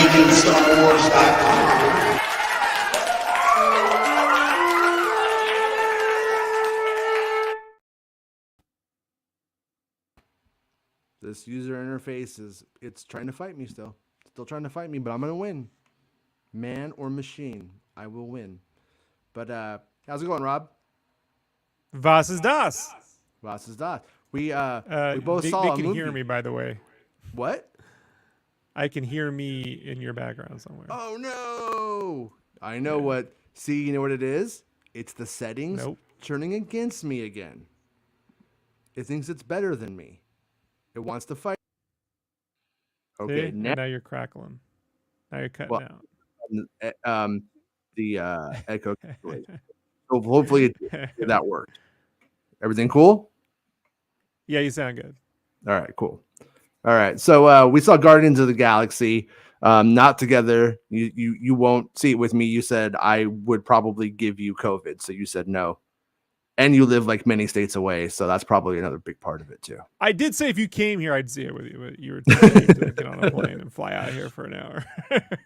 MakingStarWars.net. This user interface it's trying to fight me still trying to fight me, but I'm gonna win. Man or machine, I will win. But how's it going, Rob? Was ist das? Was is that? We both saw they a can movie. hear me, by the way. What? I can hear me in your background somewhere. Oh no! I know what. See, you know what it is? It's the settings turning against me again. It thinks it's better than me. It wants to fight. Okay, now you're crackling. Now you're cutting out. The echo. So hopefully that worked. Everything cool? Yeah, you sound good. All right, cool. All right, so we saw Guardians of the Galaxy, not together. You won't see it with me. You said I would probably give you COVID, so you said no. And you live like many states away, so that's probably another big part of it too. I did say if you came here, I'd see it with you, but you were telling me to get on a plane and fly out here for an hour.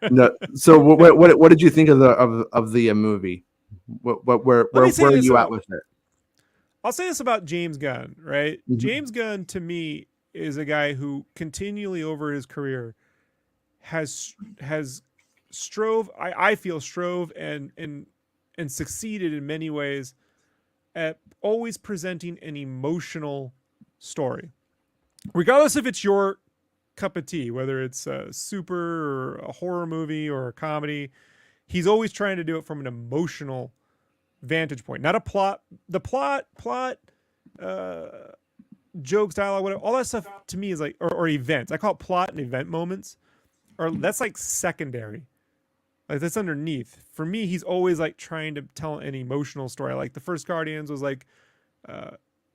No, so what did you think of the movie? Where are you at with it? I'll say this about James Gunn, right? Mm-hmm. James Gunn, to me, is a guy who continually over his career has strove and succeeded in many ways at always presenting an emotional story, regardless if it's your cup of tea, whether it's a super or a horror movie or a comedy. He's always trying to do it from an emotional vantage point, not a plot. The plot, jokes, dialogue, whatever, all that stuff to me is like, or events. I call it plot and event moments, or that's like secondary. Like that's underneath. For me, he's always like trying to tell an emotional story. Like the first Guardians was like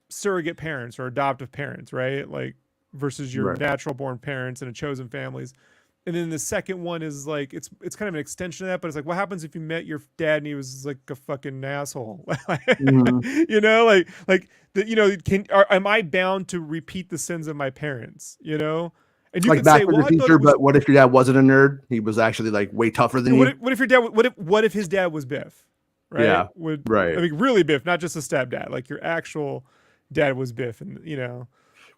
surrogate parents or adoptive parents, right? Like versus your natural born parents and a chosen families. And then the second one is like it's kind of an extension of that, but it's like what happens if you met your dad and he was like a fucking asshole? You know, am I bound to repeat the sins of my parents? You know, and you like could Back say, to the Future, but what if your dad wasn't a nerd? He was actually like way tougher than you. What if your dad? What if his dad was Biff? Right? Yeah. I mean, really Biff, not just a stepdad. Like your actual dad was Biff, and you know.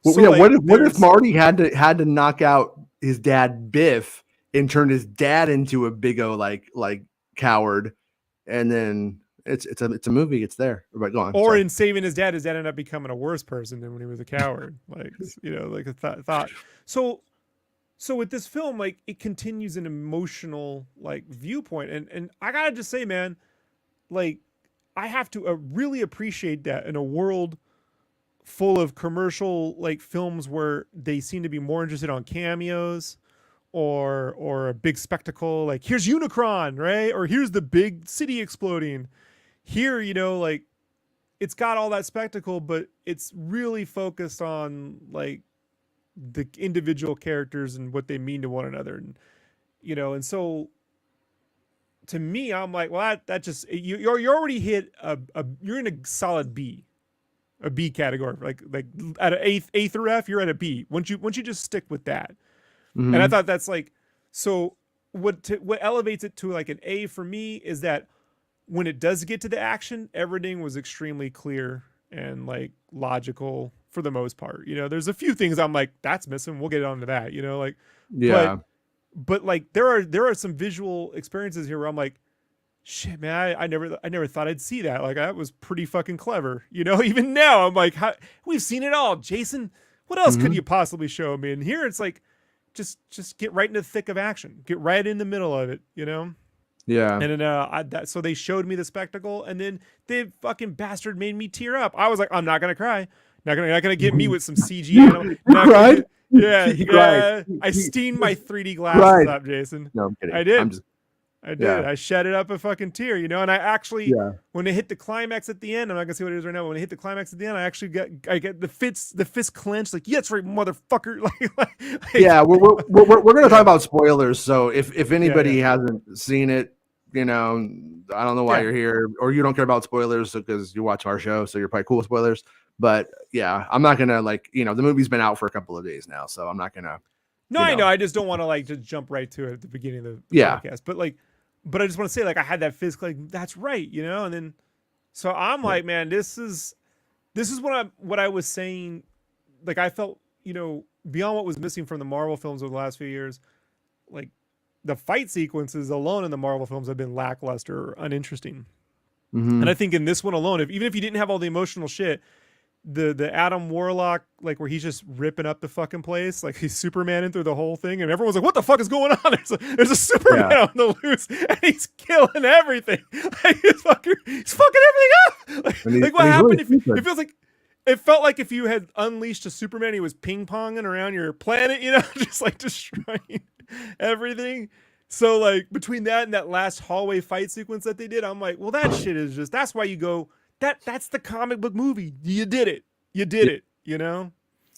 Well, so yeah. Like, what if Marty had to knock out his dad Biff and turn his dad into a big O like coward, and then it's a movie. It's there. But go on. Or in saving his dad ended up becoming a worse person than when he was a coward. Like you know, like a thought. So with this film, like it continues an emotional like viewpoint, and I gotta just say, man, like I have to really appreciate that in a world full of commercial like films where they seem to be more interested on cameos or a big spectacle, like here's Unicron, right? Or here's the big city exploding. Here, you know, like it's got all that spectacle, but it's really focused on like the individual characters and what they mean to one another. And, you know, and so to me, I'm like, well, that just, you already hit you're in a solid B. A B category, like at an eighth or F, you're at a B. Once you just stick with that, and I thought that's like, so what elevates it to like an A for me is that when it does get to the action, everything was extremely clear and like logical for the most part. You know, there's a few things I'm like that's missing. We'll get onto that. You know, like but like there are some visual experiences here where I'm like, shit, man, I never thought I'd see that. Like that was pretty fucking clever. You know, even now I'm like, we've seen it all, Jason. What else could you possibly show me? And here it's like, just get right in the thick of action. Get right in the middle of it, you know? Yeah. And then so they showed me the spectacle, and then they fucking bastard made me tear up. I was like, I'm not gonna cry. Not gonna get me with some CG animal. Cried? Yeah. I steamed my 3D glasses up, Jason. No, I'm kidding. I did. I did. Yeah. I shed it up a fucking tear, you know. And I actually, when they hit the climax at the end, I'm not gonna say what it is right now. But when they hit the climax at the end, I get the fist clenched, like, yeah, that's right, motherfucker. Yeah, we're gonna talk about spoilers. So if anybody hasn't seen it, you know, I don't know why you're here, or you don't care about spoilers because you watch our show, so you're probably cool with spoilers. But yeah, I'm not gonna the movie's been out for a couple of days now, so I'm not gonna. No, I know. I just don't want to like just jump right to it at the beginning of the Yeah. podcast. But I just want to say like I had that physical like that's right, you know. And then so I'm like, man, this is what I was saying. Like I felt, you know, beyond what was missing from the Marvel films over the last few years, like the fight sequences alone in the Marvel films have been lackluster or uninteresting. And I think in this one alone, even if you didn't have all the emotional shit, the Adam Warlock, like where he's just ripping up the fucking place, like he's Supermaning through the whole thing, and everyone's like, "What the fuck is going on?" There's a Superman on the loose, and he's killing everything. Like he's fucking everything up. Like what happened? Really it feels like it felt like if you had unleashed a Superman, he was ping ponging around your planet, you know, just like destroying everything. So like between that and that last hallway fight sequence that they did, I'm like, well, that shit is just that's why you go. That's the comic book movie. You did it. You did it. You know?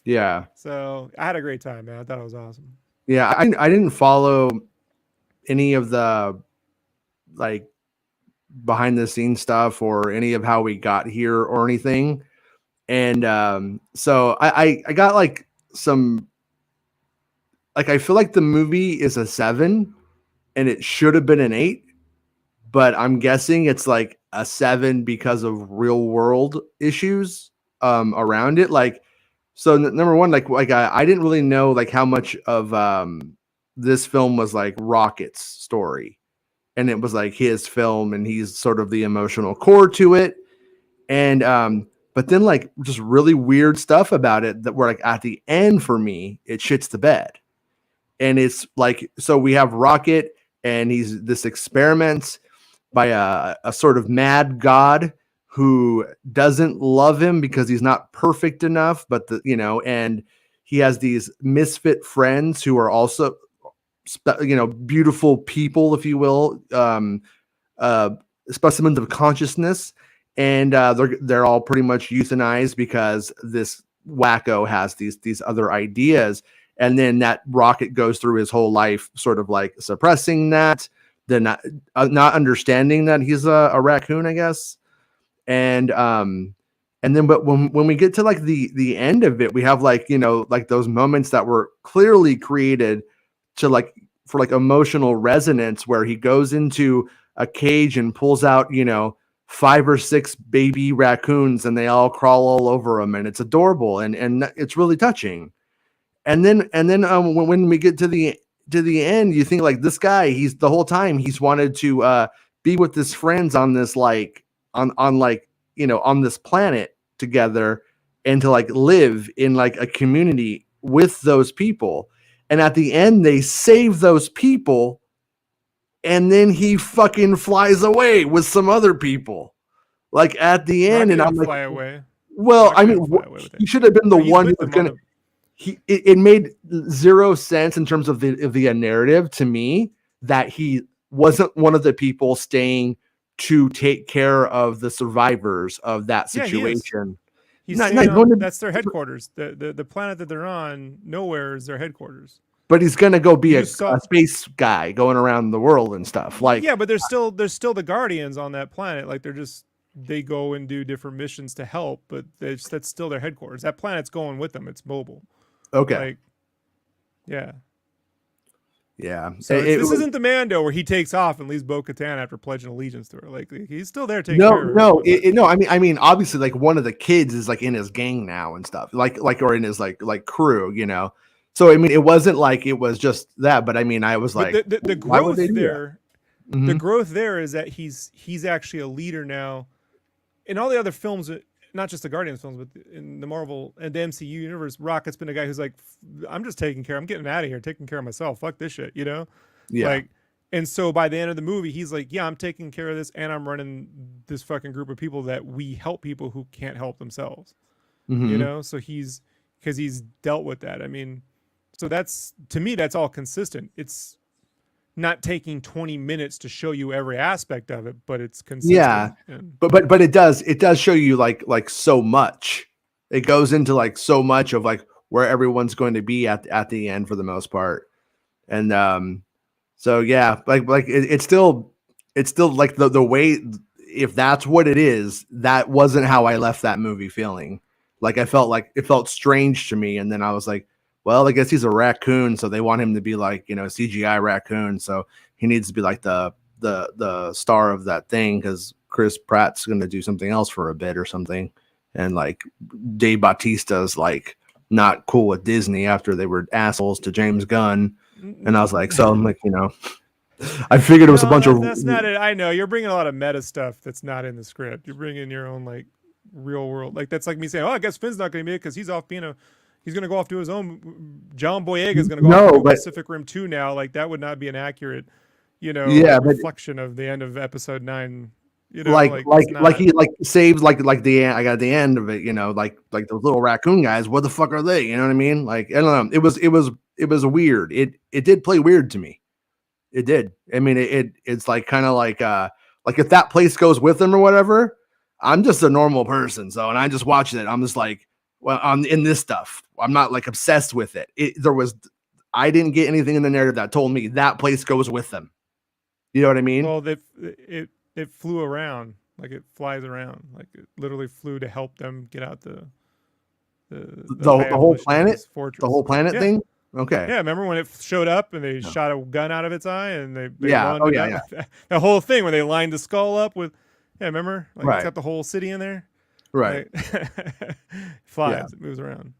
Yeah. So I had a great time, man. I thought it was awesome. Yeah. I didn't follow any of the like behind the scenes stuff or any of how we got here or anything. And so I got like some, like, I feel like the movie is a 7 and it should have been an 8, but I'm guessing it's like a 7 because of real world issues around it. Like, so number one, like I didn't really know like how much of this film was like Rocket's story, and it was like his film, and he's sort of the emotional core to it. And but then like just really weird stuff about it that were like at the end for me, it shits the bed. And it's like, so we have Rocket, and he's this experiment by a sort of mad god who doesn't love him because he's not perfect enough, but and he has these misfit friends who are also, beautiful people, if you will, specimens of consciousness. And they're all pretty much euthanized because this wacko has these other ideas. And then that Rocket goes through his whole life sort of like suppressing that, then not understanding that he's a raccoon, I guess. And then but when we get to like the end of it, we have like, like those moments that were clearly created to like for like emotional resonance, where he goes into a cage and pulls out 5 or 6 baby raccoons, and they all crawl all over him, and it's adorable, and it's really touching. And then when we get to the end, you think like this guy, he's the whole time he's wanted to be with his friends on this like on this planet together, and to like live in like a community with those people. And at the end, they save those people, and then he fucking flies away with some other people. Like at the end, and I'm like, fly away. Well, I mean, he should have been the one who was gonna. It made zero sense in terms of the narrative to me that he wasn't one of the people staying to take care of the survivors of that situation. He's that's their headquarters. The planet that they're on, nowhere is their headquarters. But he's gonna go be a space guy going around the world and stuff. Like, yeah, but there's still the Guardians on that planet. Like they go and do different missions to help, but that's still their headquarters. That planet's going with them. It's mobile. Okay. Like, yeah. Yeah. So this isn't the Mando where he takes off and leaves Bo-Katan after pledging allegiance to her. Like he's still there taking care of her. No. I mean, obviously, like one of the kids is like in his gang now and stuff, like or in his like crew, So I mean, it wasn't like it was just that, but I mean, I was like, the growth there. Mm-hmm. The growth there is that he's actually a leader now. In all the other films, not just the Guardians films, but in the Marvel and the MCU universe, Rocket's been a guy who's like, I'm just taking care. I'm getting out of here, taking care of myself. Fuck this shit, Yeah. Like, and so by the end of the movie, he's like, yeah, I'm taking care of this, and I'm running this fucking group of people that we help people who can't help themselves. Mm-hmm. So because he's dealt with that. I mean, so that's, to me, that's all consistent. It's not taking 20 minutes to show you every aspect of it, but it's consistent. Yeah, but it does show you like so much. It goes into like so much of like where everyone's going to be at the end for the most part. And so yeah, like it's still like the way, if that's what it is, that wasn't how I left that movie feeling. Like I felt like it felt strange to me, and then I was like, well, I guess he's a raccoon, so they want him to be like, you know, CGI raccoon, so he needs to be like the star of that thing because Chris Pratt's going to do something else for a bit or something, and like Dave Bautista's like not cool with Disney after they were assholes to James Gunn, and I was like, so I'm like, you know, I figured it was a bunch of that's not it. I know you're bringing a lot of meta stuff that's not in the script. You're bringing your own like real world. Like that's like me saying, oh, I guess Finn's not going to be it because he's off being a. He's going to go off to his own. John Boyega is going to go off to Pacific Rim 2 now. Like that would not be an accurate, you know, reflection of the end of episode 9. You know, like he like saves like the end. I got the end of it. You know, like those little raccoon guys. What the fuck are they? You know what I mean? Like I don't know. It was weird. It did play weird to me. It did. I mean, it's like kind of like if that place goes with him or whatever. I'm just a normal person, so and I just watch it. I'm just like, well, I'm in this stuff. I'm not like obsessed with it. I didn't get anything in the narrative that told me that place goes with them. You know what I mean? Well, it flew around, like it flies around, like it literally flew to help them get out the whole planet, the whole planet thing. Okay. Yeah, remember when it showed up and they shot a gun out of its eye and they yeah. The whole thing when they lined the skull up with, remember? Like It's got the whole city in there. Right. Flies, it moves around.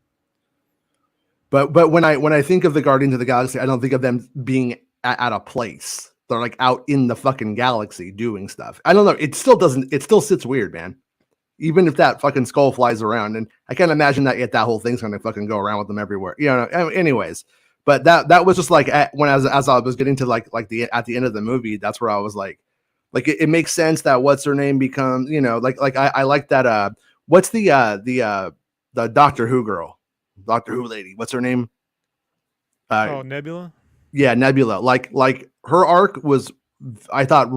But when I think of the Guardians of the Galaxy, I don't think of them being at a place. They're like out in the fucking galaxy doing stuff. I don't know. It still sits weird, man. Even if that fucking skull flies around, and I can't imagine that that whole thing's gonna fucking go around with them everywhere. You know. Anyways, but that was just like when as I was getting to like the at the end of the movie, that's where I was like it makes sense that what's her name becomes, you know, I like that. What's the Doctor Who girl, Doctor Who lady? What's her name? Nebula. Yeah, Nebula. Like her arc was, I thought,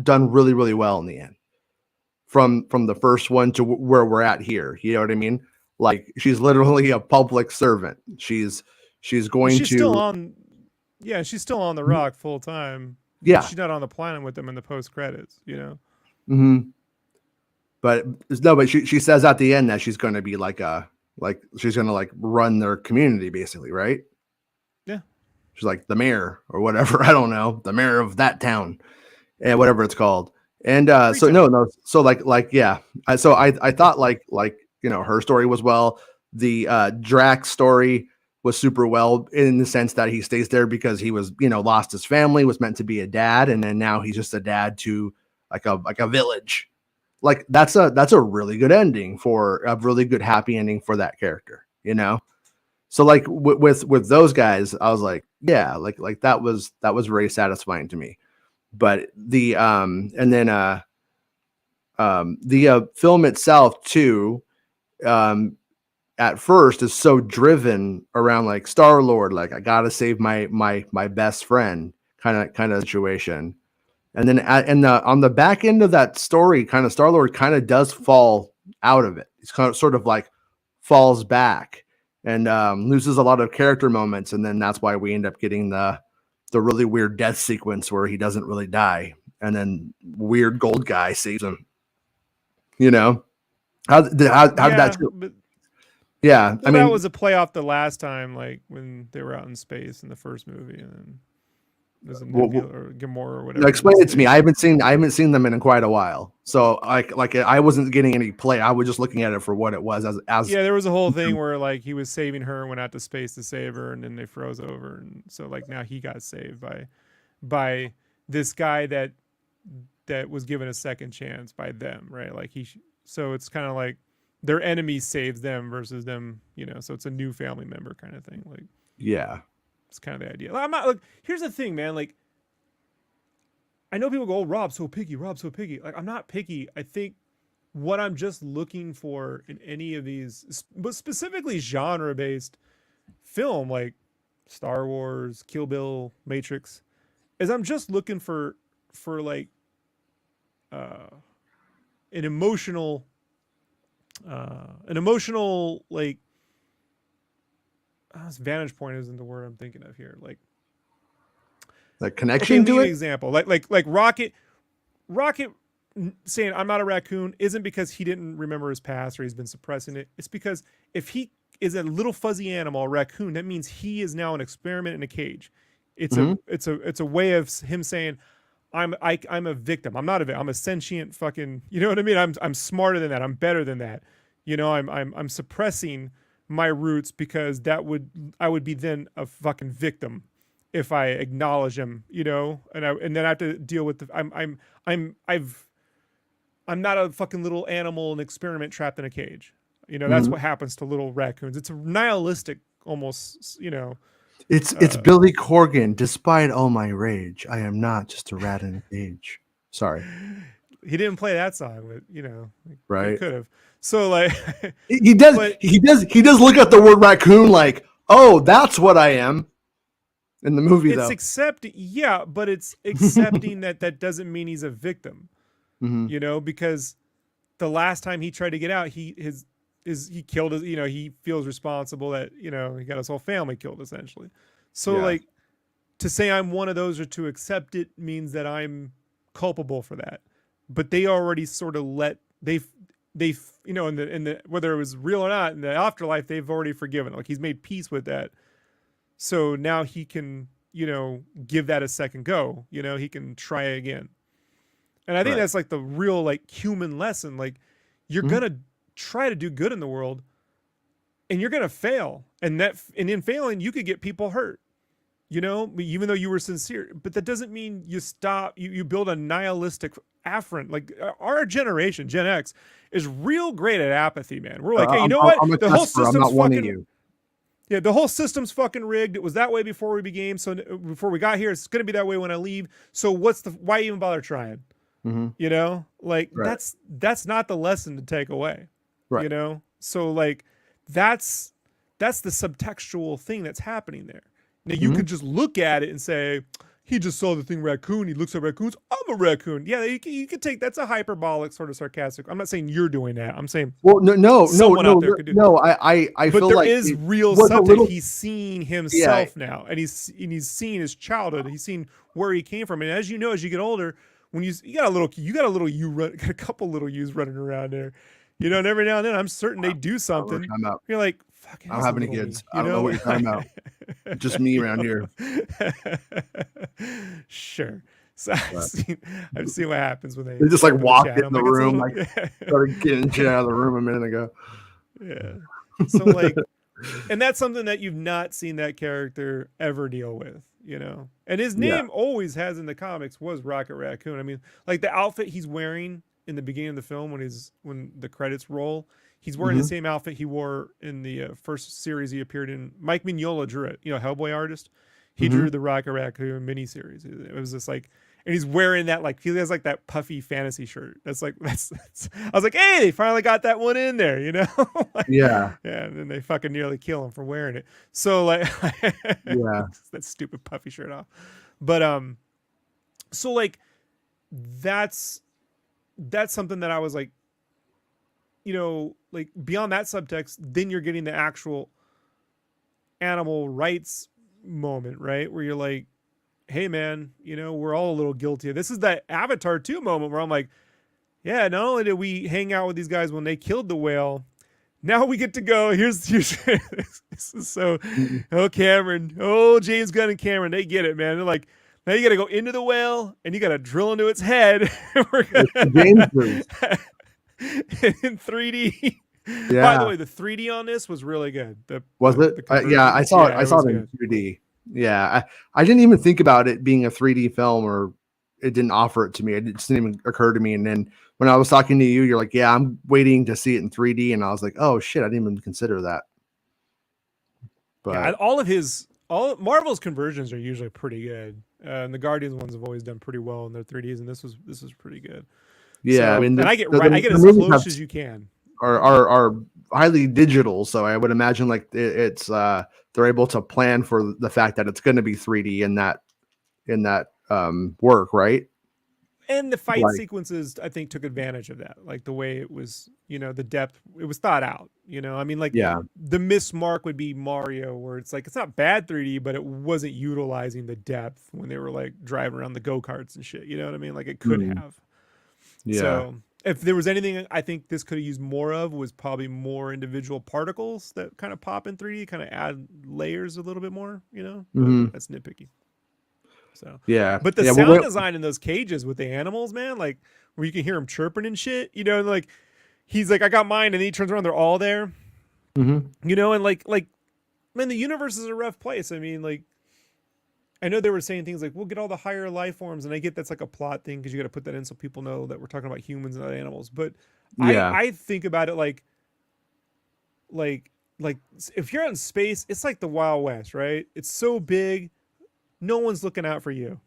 done really, really well in the end. From the first one to where we're at here, you know what I mean? Like she's literally a public servant. She's still on. Yeah, she's still on the Rock full time. Yeah, she's not on the planet with them in the post credits. You know. Mm-hmm. But she says at the end that she's going to be like she's going to like run their community basically, right? Yeah. She's like the mayor or whatever. I don't know, the mayor of that town and whatever it's called. And so yeah. So I thought like you know her story was well. The Drax story was super well in the sense that he stays there because he was, you know, lost his family, was meant to be a dad, and then now he's just a dad to like a village. Like that's a really good ending for a really good happy ending for that character, you know. So like with those guys, I was like, yeah, like that was very satisfying to me. But the film itself too, at first is so driven around like Star-Lord, like I gotta save my best friend kind of situation. And then on the back end of that story, kind of Star-Lord kind of does fall out of it. He's kind of sort of like falls back and loses a lot of character moments. And then that's why we end up getting the really weird death sequence where he doesn't really die. And then weird gold guy saves him. You know, how did that? Yeah, I mean, that was a play off the last time, like when they were out in space in the first movie, and then there's a Nebula or Gamora or whatever. Explain it to me. I haven't seen them in quite a while, so like I wasn't getting any play. I was just looking at it for what it was. As yeah, there was a whole thing where like he was saving her and went out to space to save her, and then they froze over, and so like now he got saved by this guy that was given a second chance by them, right? Like so it's kind of like their enemy saves them versus them, you know, so it's a new family member kind of thing. Like, yeah, it's kind of the idea. I'm not, like, here's the thing, man. Like, I know people go, oh, Rob's so picky. Like, I'm not picky. I think what I'm just looking for in any of these, but specifically genre-based film, like Star Wars, Kill Bill, Matrix, is I'm just looking for like an emotional like vantage point isn't the word I'm thinking of here. Like connection to it. An example, like Rocket saying I'm not a raccoon isn't because he didn't remember his past or he's been suppressing it. It's because if is a little fuzzy animal, a raccoon, that means he is now an experiment in a cage. It's Mhm. it's a way of him saying, I'm a victim. I'm not a victim. I'm a sentient fucking. You know what I mean? I'm smarter than that. I'm better than that. You know, I'm suppressing my roots because I would be then a fucking victim if I acknowledge them. You know, and then I have to deal with the I'm not a fucking little animal, an experiment trapped in a cage. You know, that's Mhm. what happens to little raccoons. It's a nihilistic almost. You know, It's Billy Corgan. Despite all my rage, I am not just a rat in a cage. Sorry, he didn't play that song, but you know, he right? could have. So like, He does. but He does look at the word raccoon like, oh, that's what I am in the movie, it's though. accepting, yeah, but it's accepting that that doesn't mean he's a victim, Hmm. you know, because the last time he tried to get out, he killed his, you know, he feels responsible that, you know, he got his whole family killed essentially. So Yeah. like to say I'm one of those or to accept it means that I'm culpable for that. But they already sort of they've you know in the whether it was real or not in the afterlife they've already forgiven. Like he's made peace with that. So now he can, you know, give that a second go. You know, he can try again. And I think Right. that's like the real like human lesson. Like you're Mhm. gonna try to do good in the world and you're gonna fail. And in failing, you could get people hurt. You know, even though you were sincere, but that doesn't mean you stop. You build a nihilistic afferent. Like our generation, Gen X, is real great at apathy, man. We're like, hey, you know what? I'm a The whole Casper. I'm system's not one of fucking you. yeah, the whole system's fucking rigged. It was that way before we began. So before we got here, it's gonna be that way when I leave. So why even bother trying? Hmm. You know, like Right. that's not the lesson to take away. Right. You know, so like that's that's the subtextual thing that's happening there. Now you Hmm. could just look at it and say, he just saw the thing raccoon. He looks at raccoons. I'm a raccoon. Yeah, you could take that's a hyperbolic sort of sarcastic. I'm not saying you're doing that. I'm saying Well, someone out there could do. no. I But feel there like is it real was a subtext. little. He's seeing Yeah. himself now, and he's seeing his childhood. He's seen where he came from, and as you know, as you get older, when you got a little you run, got a couple little yous running around there, you know, and every now and then, I'm certain they do I don't know what something. you're talking about. You're like, fuck, it I don't is a have any little kids. me, I you don't know know. what you're talking about. Just me You around here. know? Sure. So But I've seen what happens when they they just like type in the walked in chat. I'm the like, it's a room, little, like started getting shit out of the room a minute ago. yeah. So like, and that's something that you've not seen that character ever deal with, you know. And his Yeah. name always has in the comics was Rocket Raccoon. I mean, like the outfit he's wearing in the beginning of the film when the credits roll, he's wearing the Hmm. same outfit he wore in the first series he appeared in. Mike Mignola drew it, you know, Hellboy artist. He Hmm. drew the Rocket Raccoon miniseries. It was just like, and he's wearing that like he has like that puffy fantasy shirt. That's like that's I was like, hey, they finally got that one in there, you know? Like, Yeah. yeah, and then they fucking nearly kill him for wearing it. So like Yeah. that stupid puffy shirt off. But so like that's something that I was like, you know, like beyond that subtext, then you're getting the actual animal rights moment, right? Where you're like, hey man, you know, we're all a little guilty. This is that Avatar 2 moment where I'm like, yeah, not only did we hang out with these guys when they killed the whale, now we get to go. Here's this is so Mhm. oh Cameron, oh James Gunn and Cameron, they get it, man. They're like, now you got to go into the whale and you got to drill into its head. We're It's the gonna James Booth. in 3D. By the Yeah. way, the 3D on this was really good. Was it? The Yeah, conversion, I yeah, it saw was it in good. 2D. Yeah, I didn't even think about it being a 3D film, or it didn't offer it to me. It just didn't even occur to me. And then when I was talking to you, you're like, "Yeah, I'm waiting to see it in 3D," and I was like, "Oh shit, I didn't even consider that." Yeah, But all Marvel's conversions are usually pretty good. And the Guardians ones have always done pretty well in their 3Ds, and this was pretty good. yeah, I So, mean, and I get the as movies have close as you can. are highly digital, so I would imagine like it's they're able to plan for the fact that it's going to be 3D in that work, right? And the fight Like, sequences, I think, took advantage of that. Like the way it was, you know, the depth, it was thought out. You know, I mean, like yeah, the miss mark would be Mario, where it's like, it's not bad 3D, but it wasn't utilizing the depth when they were like driving around the go karts and shit. You know what I mean? Like it could mm, have. yeah, So if there was anything I think this could have used more of, was probably more individual particles that kind of pop in 3D, kind of add layers a little bit more, but Hmm. that's nitpicky. So, Yeah. but the Yeah. sound design in those cages with the animals, man, like where you can hear them chirping and shit, and like he's like, I got mine, and then he turns around, they're all there, Hmm. and like, man, the universe is a rough place. I mean, like, I know they were saying things like we'll get all the higher life forms, and I get that's like a plot thing because you got to put that in so people know that we're talking about humans and not animals. But Yeah. I think about it like like if you're out in space, it's like the Wild West, right? It's so big, no one's looking out for you.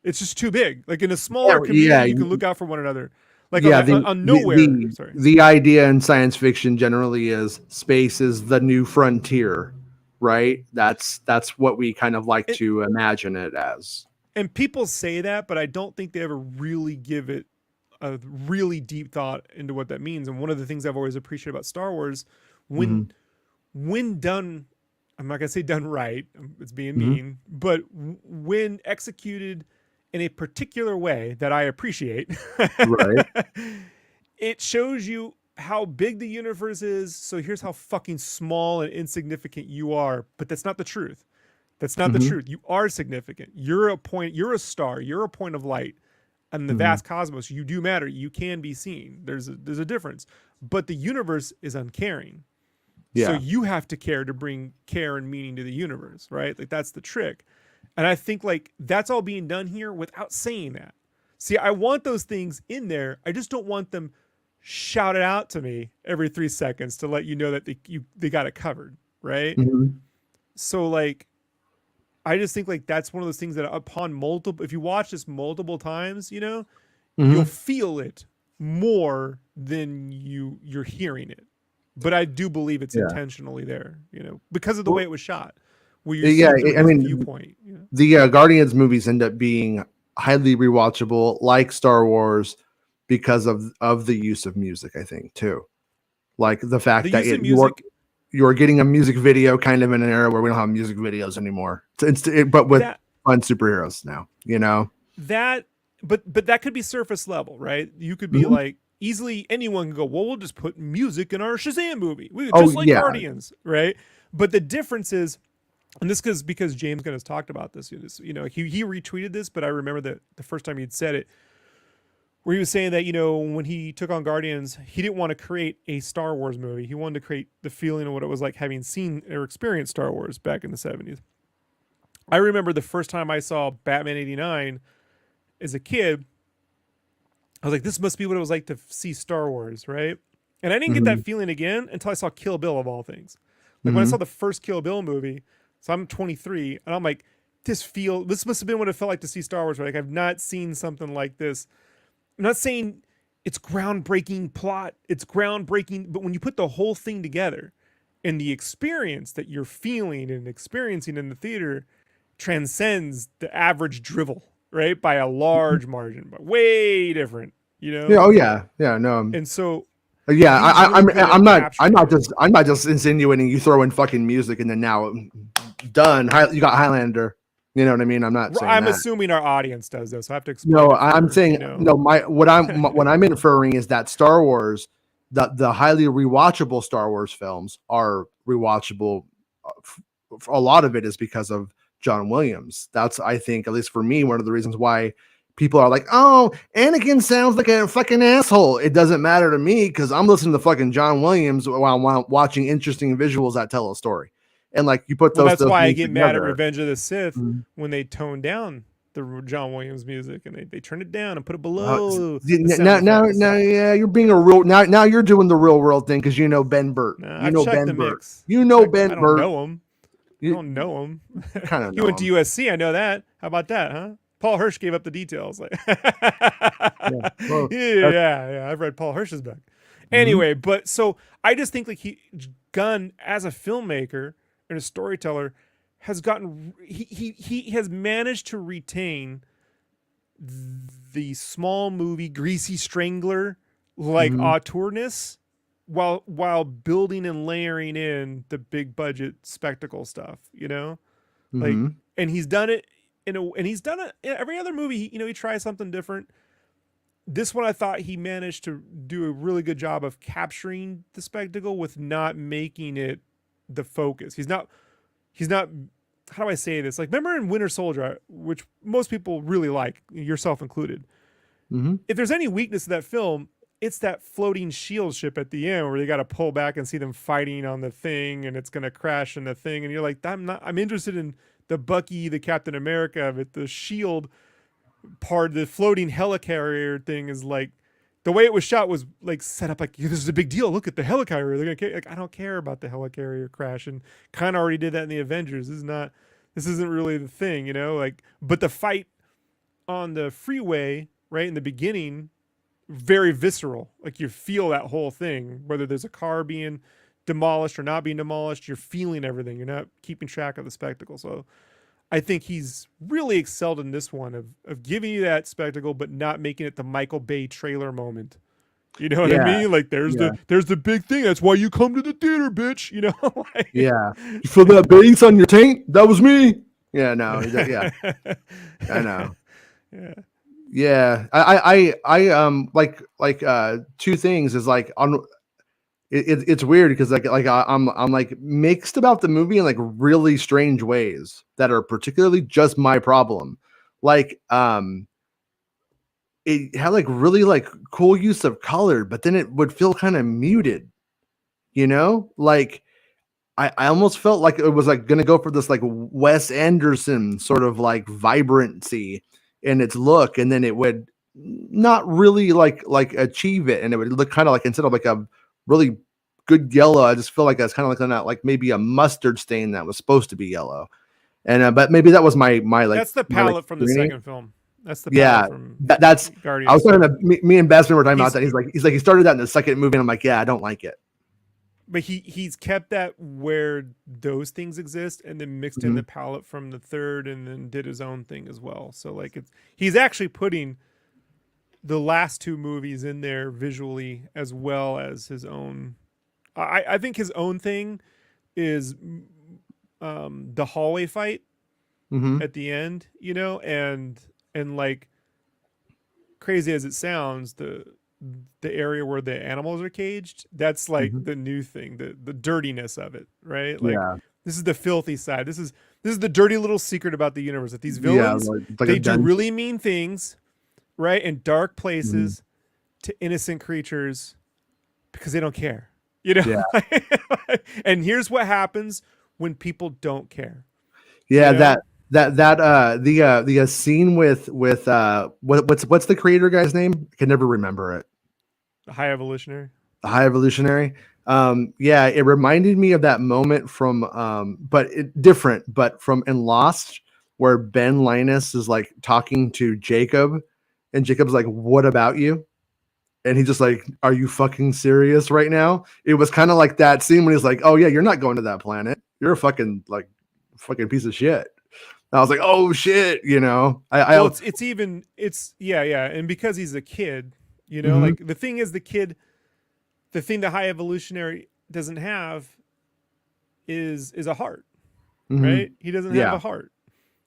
It's just too big. Like in a Yeah. smaller community, Yeah. you can look out for one another. Like Yeah, on nowhere. the Sorry. the idea in science fiction generally is space is the new frontier, right? That's what we kind of like It, to imagine it as. and people say that, but I don't think they ever really give it a really deep thought into what that means. And one of the things I've always appreciated about Star Wars, when Hmm. when done, I'm not gonna say done right, it's being Hmm. mean, but when executed in a particular way that I appreciate, Right. it shows you how big the universe is. So here's how fucking small and insignificant you are. But that's not the truth. That's not the Hmm. truth. You are significant. You're a point, you're a star, you're a point of light. And the Hmm. vast cosmos, you do matter. You can be seen. There's a difference. But the universe is uncaring. So Yeah. you have to care to bring care and meaning to the universe, right? Like that's the trick. And I think like that's all being done here without saying that. See, I want those things in there. I just don't want them shouted out to me every 3 seconds to let you know that they got it covered, right? Hmm. So like I just think like that's one of those things that upon multiple, if you watch this multiple times, you'll Hmm. feel it more than you're hearing it. But I do believe it's Yeah. intentionally there, because of the way Well, it was shot, where you yeah. see through I his mean, viewpoint. the Guardians movies end up being highly rewatchable, like Star Wars, because of the use of music. I think too, like the The fact that use of you are music you're getting a music video kind of in an era where we don't have music videos anymore. But with that fun superheroes now, you know. that but that could be surface level, right? You could be Mhm. like easily anyone can go, well, we'll just put music in our Shazam movie. We Oh just like yeah. Guardians, right? But the difference is, and this is because James Gunn has talked about this. He retweeted this, but I remember that the first time he'd said it, where he was saying that when he took on Guardians, he didn't want to create a Star Wars movie. He wanted to create the feeling of what it was like having seen or experienced Star Wars back in the 70s. I remember the first time I saw Batman '89 as a kid. I was like, this must be what it was like to see Star Wars, right? And I didn't get Hmm. that feeling again until I saw Kill Bill of all things. Like when I saw Hmm. the first Kill Bill movie, so I'm 23, and I'm like, this must have been what it felt like to see Star Wars. Right? Like I've not seen something like this. I'm not saying it's groundbreaking plot, it's groundbreaking, but when you put the whole thing together and the experience that you're feeling and experiencing in the theater transcends the average drivel, right? By a large margin, but way different, Yeah. Oh yeah. Yeah. No. And so Yeah. he was really good at I'm capturing not it. just. I'm not just insinuating you throw in fucking music and then now done. You got Highlander. You know what I mean? I'm not saying I'm that. assuming our audience does though, so I have to explain No, it I'm for, saying no. What I'm inferring is that Star Wars, the highly rewatchable Star Wars films are rewatchable. A lot of it is because of John Williams. That's, I think, at least for me, one of the reasons why people are like, "Oh, Anakin sounds like a fucking asshole." It doesn't matter to me because I'm listening to fucking John Williams while watching interesting visuals that tell a story. And like you put Well, that's those why I things get mad at together. Revenge of the Sith Mhm. when they tone down the John Williams music and they turn it down and put it Uh, below the sound now, effects. yeah, you're being a real now. You're doing the real world thing because you know Ben Burt. Nah, You I've know checked Ben the Burt. mix. You I've know checked. Ben I don't Burt. know him. I You, don't know him. you kind of He know went to him. USC. I know that. How about that, huh? Paul Hirsch gave up the details. Like, Yeah. Well, that's, yeah. I've read Paul Hirsch's book. mhm. Anyway, but so I just think like Gunn as a filmmaker and a storyteller has gotten he has managed to retain the small movie greasy strangler like Mhm. auteurness while building and layering in the big budget spectacle stuff, like, Mhm. and he's done it and he's done it in every other movie. He tries something different. this one I thought he managed to do a really good job of capturing the spectacle with not making it the focus. He's not how do I say this? Like, remember in Winter Soldier, which most people really like, yourself included. Mm-hmm. If there's any weakness to that film, it's that floating shield ship at the end where they got to pull back and see them fighting on the thing and it's going to crash in the thing. And you're like, I'm interested in the Bucky, the Captain America of it. The shield part, the floating helicarrier thing is like, the way it was shot was like set up like, this is a big deal. Look at the helicarrier. They're gonna like, I don't care about the helicarrier crash, and kind of already did that in the Avengers. This isn't really the thing, like, but the fight on the freeway right in the beginning, very visceral. Like, you feel that whole thing, whether there's a car being demolished or not being demolished, you're feeling everything. You're not keeping track of the spectacle. So I think he's really excelled in this one of giving you that spectacle, but not making it the Michael Bay trailer moment. You know what I mean? Like, there's the big thing. That's why you come to the theater, bitch. Like, yeah. You feel that bass on your taint? That was me. Yeah, no, yeah, I know. Yeah. Yeah, I like two things is like on. It's weird because I'm like mixed about the movie in like really strange ways that are particularly just my problem. Like it had like really like cool use of color, but then it would feel kind of muted, like I almost felt like it was like gonna go for this like Wes Anderson sort of like vibrancy in its look, and then it would not really like achieve it, and it would look kind of like, instead of like a really good yellow, I just feel like it's kind of like on that, like maybe a mustard stain that was supposed to be yellow, and but maybe that was my like, that's the palette from the second film. That's the yeah, from that's Guardians. I was talking to me and Bassman were talking about that. He's like he started that in the second movie, and I'm like, yeah, I don't like it. But he's kept that where those things exist, and then mixed in the palette from the third, and then did his own thing as well. So like he's actually putting the last two movies in there visually as well as his own. I think his own thing is the hallway fight at the end, and like, crazy as it sounds, the area where the animals are caged, that's like the new thing, the dirtiness of it, right? Like, this is the filthy side. This is the dirty little secret about the universe, that these villains, like they do really mean things, right, in dark places to innocent creatures because they don't care, and here's what happens when people don't care. The scene with what's the creator guy's name? I can never remember it. The High Evolutionary. It reminded me of that moment from but from in Lost, where Ben Linus is like talking to Jacob, and Jacob's like, "What about you?" And he's just like, "Are you fucking serious right now?" It was kind of like that scene when he's like, "Oh yeah, you're not going to that planet. You're a fucking piece of shit." I was like, "Oh shit," It's and because he's a kid, like, the thing is, the thing the High Evolutionary doesn't have is a heart, right? He doesn't have a heart.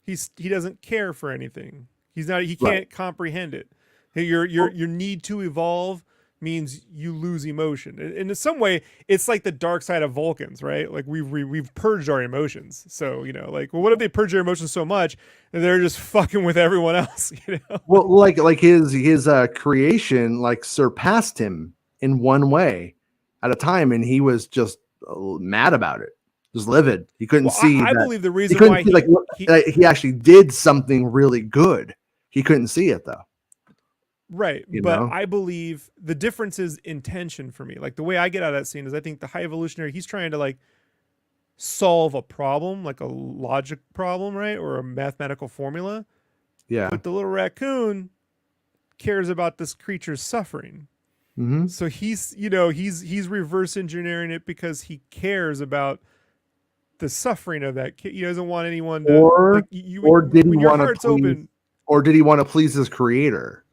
He doesn't care for anything. He can't comprehend it. Your need to evolve means you lose emotion. And in some way, it's like the dark side of Vulcans, right? Like, we've purged our emotions. So, like, well, what if they purge their emotions so much and they're just fucking with everyone else, Well, like his creation like surpassed him in one way at a time, and he was just mad about it, just livid. He couldn't see. I believe the reason why he actually did something really good. He couldn't see it though. Right. I believe the difference is intention for me. Like, the way I get out of that scene is, I think the High Evolutionary, he's trying to like solve a problem, like a logic problem, right? Or a mathematical formula. Yeah. But the little raccoon cares about this creature's suffering. So he's reverse engineering it because he cares about the suffering of that kid. He doesn't want anyone to, or did he want to please, or did he want to please his creator?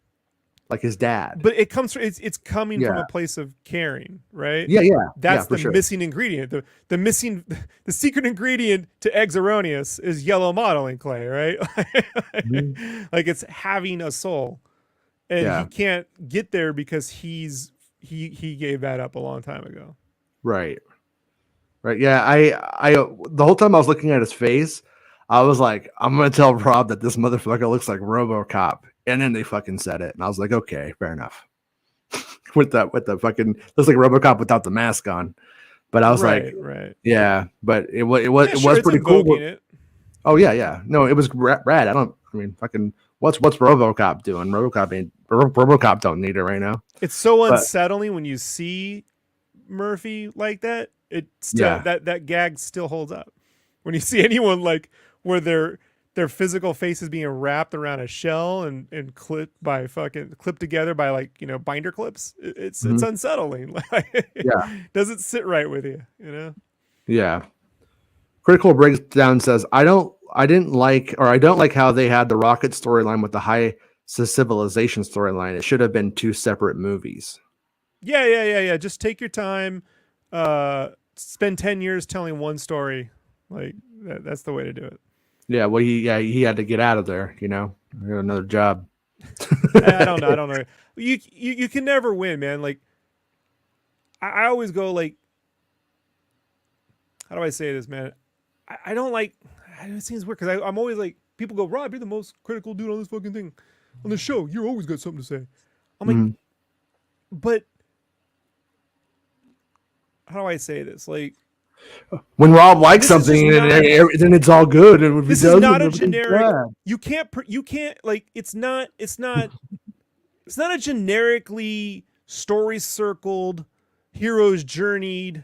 Like his dad. But it comes from, it's coming from a place of caring, right? Yeah. That's the missing ingredient. The secret ingredient to Eggs Erroneous is yellow modeling clay, right? Like, it's having a soul. and he Yeah. can't get there because he gave that up a long time ago. Right. Right. Yeah. The whole time I was looking at his face, I was like, I'm gonna tell Rob that this motherfucker looks like RoboCop, and then they fucking said it, and I was like, okay, fair enough. with the fucking looks like RoboCop without the mask on, but I was like, Right. yeah, but it was Yeah, it sure, was it's pretty cool. invoking it. Oh yeah. No, it was rad. I mean, fucking, what's RoboCop doing? RoboCop don't need it right now. It's so But unsettling when you see Murphy like that. It still yeah, that gag still holds up. When you see anyone like where their physical face is being wrapped around a shell and clipped together by like, you know, binder clips, it's mhm, unsettling. Like, yeah, doesn't sit right with you, you know? yeah. Critical Breakdown says, I don't like how they had the Rocket storyline with the High Civilization storyline. It should have been two separate movies. Yeah. Just take your time. Spend 10 years telling one story. Like that's the way to do it. Yeah, well, he had to get out of there. He had another job. I don't know. I don't know. You can never win, man. Like I always go like, how do I say this, man? I don't like. It seems weird because I'm always like, people go, Rob, you're the most critical dude on this fucking thing, on the show. You're always got something to say. I'm like, Mhm. but how do I say this? Like, When Rob likes this is just something, not. then it's all good, and if he This is doesn't, not a everything's generic. bad. You can't like. It's not a generically story circled, heroes journeyed, Yeah,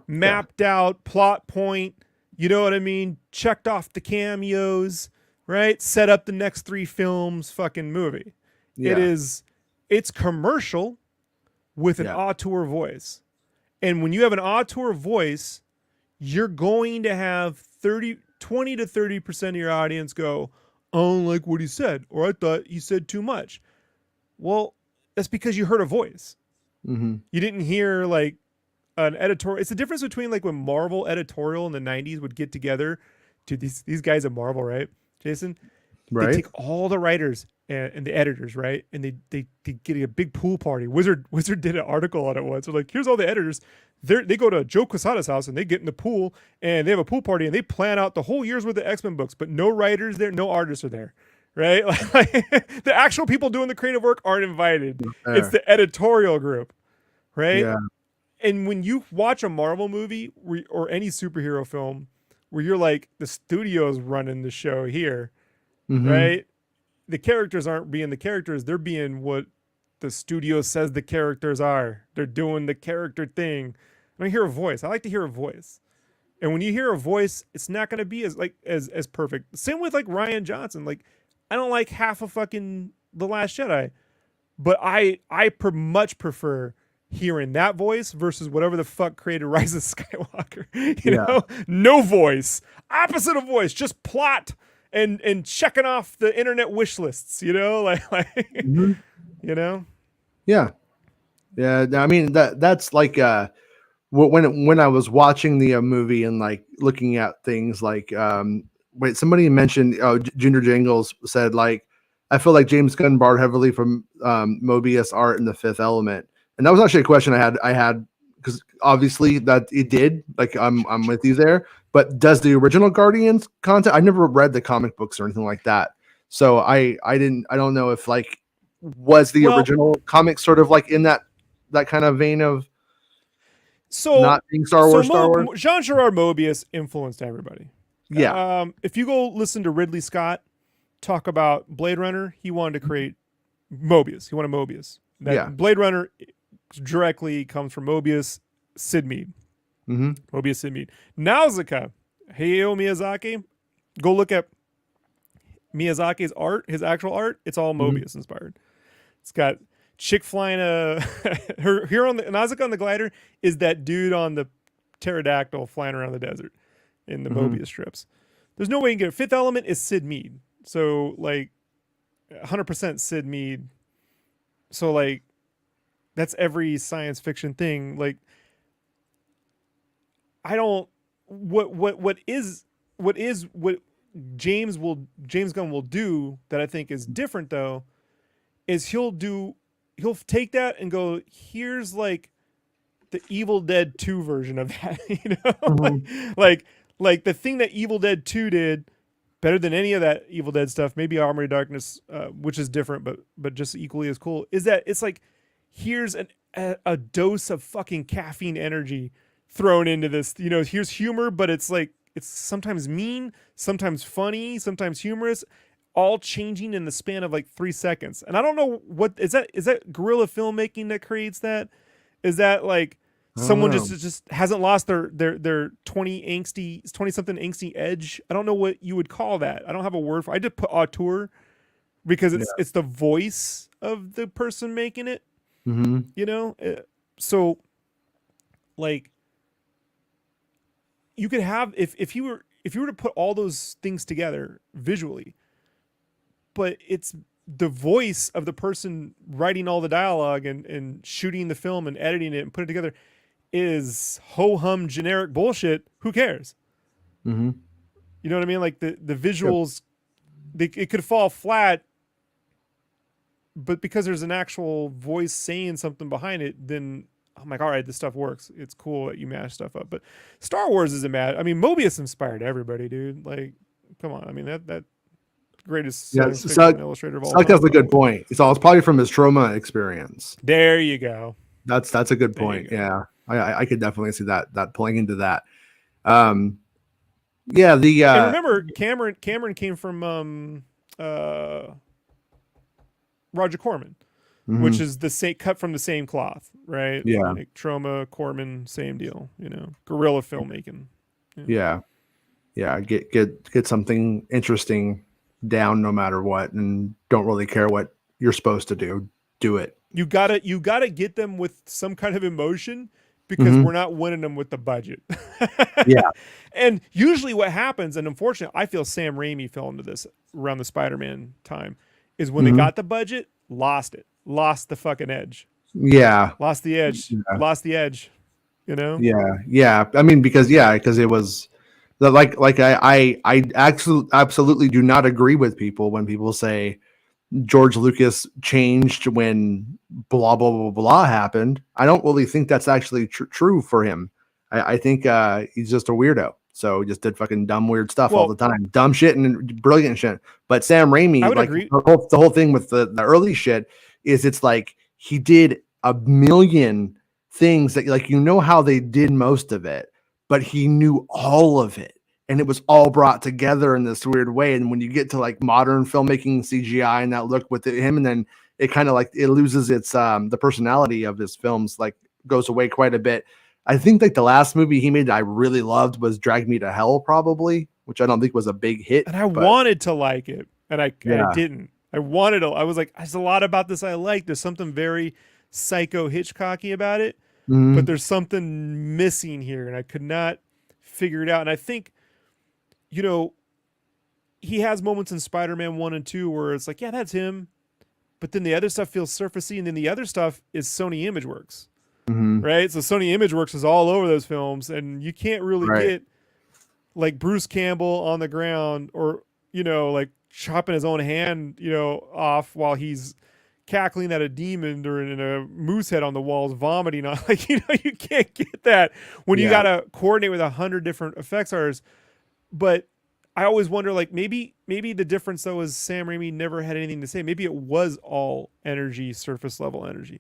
mapped out plot point. You know what I mean? Checked off the cameos, right? Set up the next 3 films. Fucking movie. It yeah, is. It's commercial with an yeah, auteur voice, and when you have an auteur voice, you're going to have 20 to 30% of your audience go, I don't like what he said, or I thought he said too much. Well, that's because you heard a voice. hmm, You didn't hear like an editorial. It's the difference between like when Marvel editorial in the 90s would get together to these guys at Marvel, right? Jason, they right. take all the writers and the editors, right? And they get a big pool party. Wizard did an article on it once. They're like, here's all the editors. They go to Joe Quesada's house and they get in the pool and they have a pool party and they plan out the whole year's worth of X-Men books, but no writers there, no artists are there. Right? Like, the actual people doing the creative work aren't invited. It's There. the editorial group, right? Yeah. And when you watch a Marvel movie or any superhero film where you're like, the studio's running the show here, Hmm. right? The characters aren't being the characters, they're being what the studio says the characters are. They're doing the character thing. And I hear a voice. I like to hear a voice. And when you hear a voice, it's not going to be as perfect. Same with like Ryan Johnson. Like, I don't like half of fucking The Last Jedi, but I much prefer hearing that voice versus whatever the fuck created Rise of Skywalker. You Yeah. know, no voice, opposite of voice, just plot and checking off the internet wish lists. You know, like Hmm. you know. Yeah. Yeah. I mean, that's like when I was watching the movie and like looking at things like wait, somebody mentioned, Junior Jingles said, like, I feel like James Gunn borrowed heavily from Mobius art in The Fifth Element, and that was actually a question I had because obviously that it did, like, I'm with you there, but does the original Guardians content, I never read the comic books or anything like that, so I don't know if, like, was the Well, original comic sort of like in that kind of vein of so not being Star Wars. Jean Gerard Mobius influenced everybody. Yeah. If you go listen to Ridley Scott talk about Blade Runner, he wanted to create Mobius. He wanted Mobius. Yeah. That Blade Runner directly comes from Mobius, Sid Mead. Hmm. Mobius, Sid Mead. Nausicaa, Hayao Miyazaki. Go look at Miyazaki's art, his actual art. It's all Hmm. Mobius inspired. It's got chick flying her here on the Nausicaa on the glider is that dude on the pterodactyl flying around the desert in the Hmm. Mobius strips. There's no way you can get it. Fifth Element is Sid Mead. So like 100% Sid Mead. So like that's every science fiction thing. Like I don't what James Gunn will do that I think is different though is he'll take that and go, here's like the Evil Dead 2 version of that, you know? Mhm. Like the thing that Evil Dead 2 did better than any of that Evil Dead stuff, maybe Armory of Darkness, which is different but just equally as cool, is that it's like here's a dose of fucking caffeine energy thrown into this. You know, here's humor, but it's like it's sometimes mean, sometimes funny, sometimes humorous, all changing in the span of like 3 seconds. And I don't know what is that guerrilla filmmaking that creates that? Is that like I don't someone know. just hasn't lost their 20 something angsty edge? I don't know what you would call that. I don't have a word for. I just put auteur because Yeah. it's the voice of the person making it, Hmm. you know? So like you could have if you were to put all those things together visually, but it's the voice of the person writing all the dialogue and shooting the film and editing it and putting it together is ho hum generic bullshit. Who cares? Hmm. You know what I mean? Like the Yep. visuals, it could fall flat, but because there's an actual voice saying something behind it, then I'm like, all right, this stuff works. It's cool that you mash stuff up. But Star Wars isn't mad. I mean, Mobius inspired everybody, dude. Like, come on. I mean, that greatest Yeah. science fiction illustrator of all Suck time, has a good probably. point. It's probably from his trauma experience. There you go. That's a good There you point. go. Yeah. I could definitely see that pulling into that. Um, yeah. And remember, Cameron came from Roger Corman, which mhm. is the same cut from the same cloth, right? Yeah. Like Troma, Corman, same deal. You know, guerrilla filmmaking. Yeah. Yeah. Yeah. Get something interesting down no matter what, and don't really care what you're supposed to do. Do it. You gotta get them with some kind of emotion because Hmm. we're not winning them with the budget. Yeah. And usually what happens, and unfortunately, I feel Sam Raimi fell into this around the Spider-Man time, is when they Hmm. got the budget, lost it, lost the fucking edge, Yeah. lost the edge, Yeah. lost the edge. You know? Yeah. Yeah. I mean, because it was like I actually absolutely do not agree with people when people say George Lucas changed when blah blah blah blah happened. I don't really think that's actually true for him. I think he's just a weirdo. So he just did fucking dumb weird stuff all the Well, time, dumb shit and brilliant shit. But Sam I Raimi, would like agree. the whole thing with the early shit is it's like he did a million things that like how they did most of it, but he knew all of it and it was all brought together in this weird way. And when you get to like modern filmmaking CGI and that look with him, and then it kind of like it loses its the personality of his films, like goes away quite a bit. I think like the last movie he made that I really loved was Drag Me to Hell, probably, which I don't think was a big hit, And I but wanted to like it, and I yeah. didn't. I was like, there's a lot about this I like. There's something very psycho Hitchcocky about it, but Mhm. there's something missing here, and I could not figure it out. And I think, you know, he has moments in Spider-Man 1 and 2 where it's like, yeah, that's him. But then the other stuff feels surfacey, and then the other stuff is Sony Imageworks, Mhm. right? So Sony Imageworks is all over those films, and you can't really Right. get like Bruce Campbell on the ground or, like chopping his own hand, off while he's cackling at a demon or in a moose head on the walls vomiting on like, you can't get that when you Yeah. got to coordinate with 100 different effects artists. But I always wonder, like, maybe the difference though is Sam Raimi never had anything to say. Maybe it was all energy, surface level energy.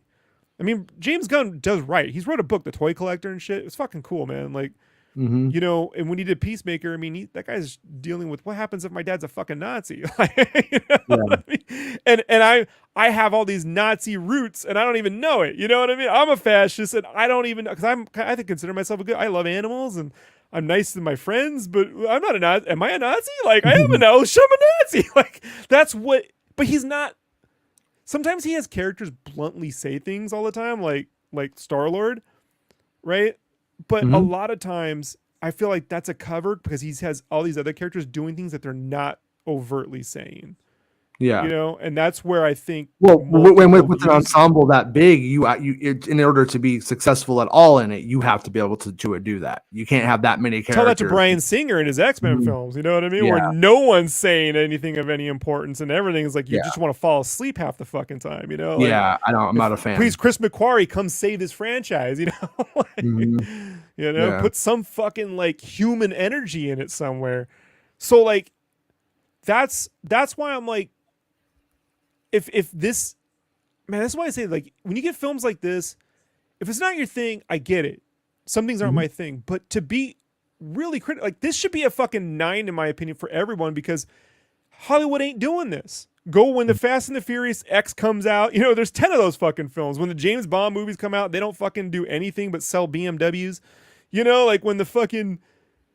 I mean, James Gunn does write. He's wrote a book, The Toy Collector and shit. It's fucking cool, man. Like, Mhm. and when he did Peacemaker, I mean, that guy's dealing with what happens if my dad's a fucking Nazi. Yeah. What I mean? And I have all these Nazi roots, and I don't even know it. You know what I mean? I'm a fascist, and I don't even because I consider myself a good. I love animals, and I'm nice to my friends, but I'm not a Nazi. Am I a Nazi? Like I am a Nazi. I'm a Nazi. Like that's what. But he's not. Sometimes he has characters bluntly say things all the time, like Star-Lord, right? But a Mhm. lot of times I feel like that's a cover because he has all these other characters doing things that they're not overtly saying. Yeah. and that's where I think When multiple with an views. ensemble that big, in order to be successful at all in it, you have to be able to do that. You can't have that many characters. Tell that to Bryan Singer in his X-Men Mhm. films, you know what I mean? Yeah. Where no one's saying anything of any importance and everything is like you Yeah. just want to fall asleep half the fucking time, Like, Yeah, I'm not a fan. Please, Chris McQuarrie, come save this franchise, Like, Mhm. Yeah. put some fucking like human energy in it somewhere. So like that's why I'm like, if this, man, that's why I say, like, when you get films like this, if it's not your thing, I get it. Some things aren't Mhm. my thing, but to be really critical, like, this should be a fucking 9 in my opinion for everyone, because Hollywood ain't doing this. Go when the Fast and the Furious X comes out, there's 10 of those fucking films. When the James Bond movies come out, they don't fucking do anything but sell BMWs. Like when the fucking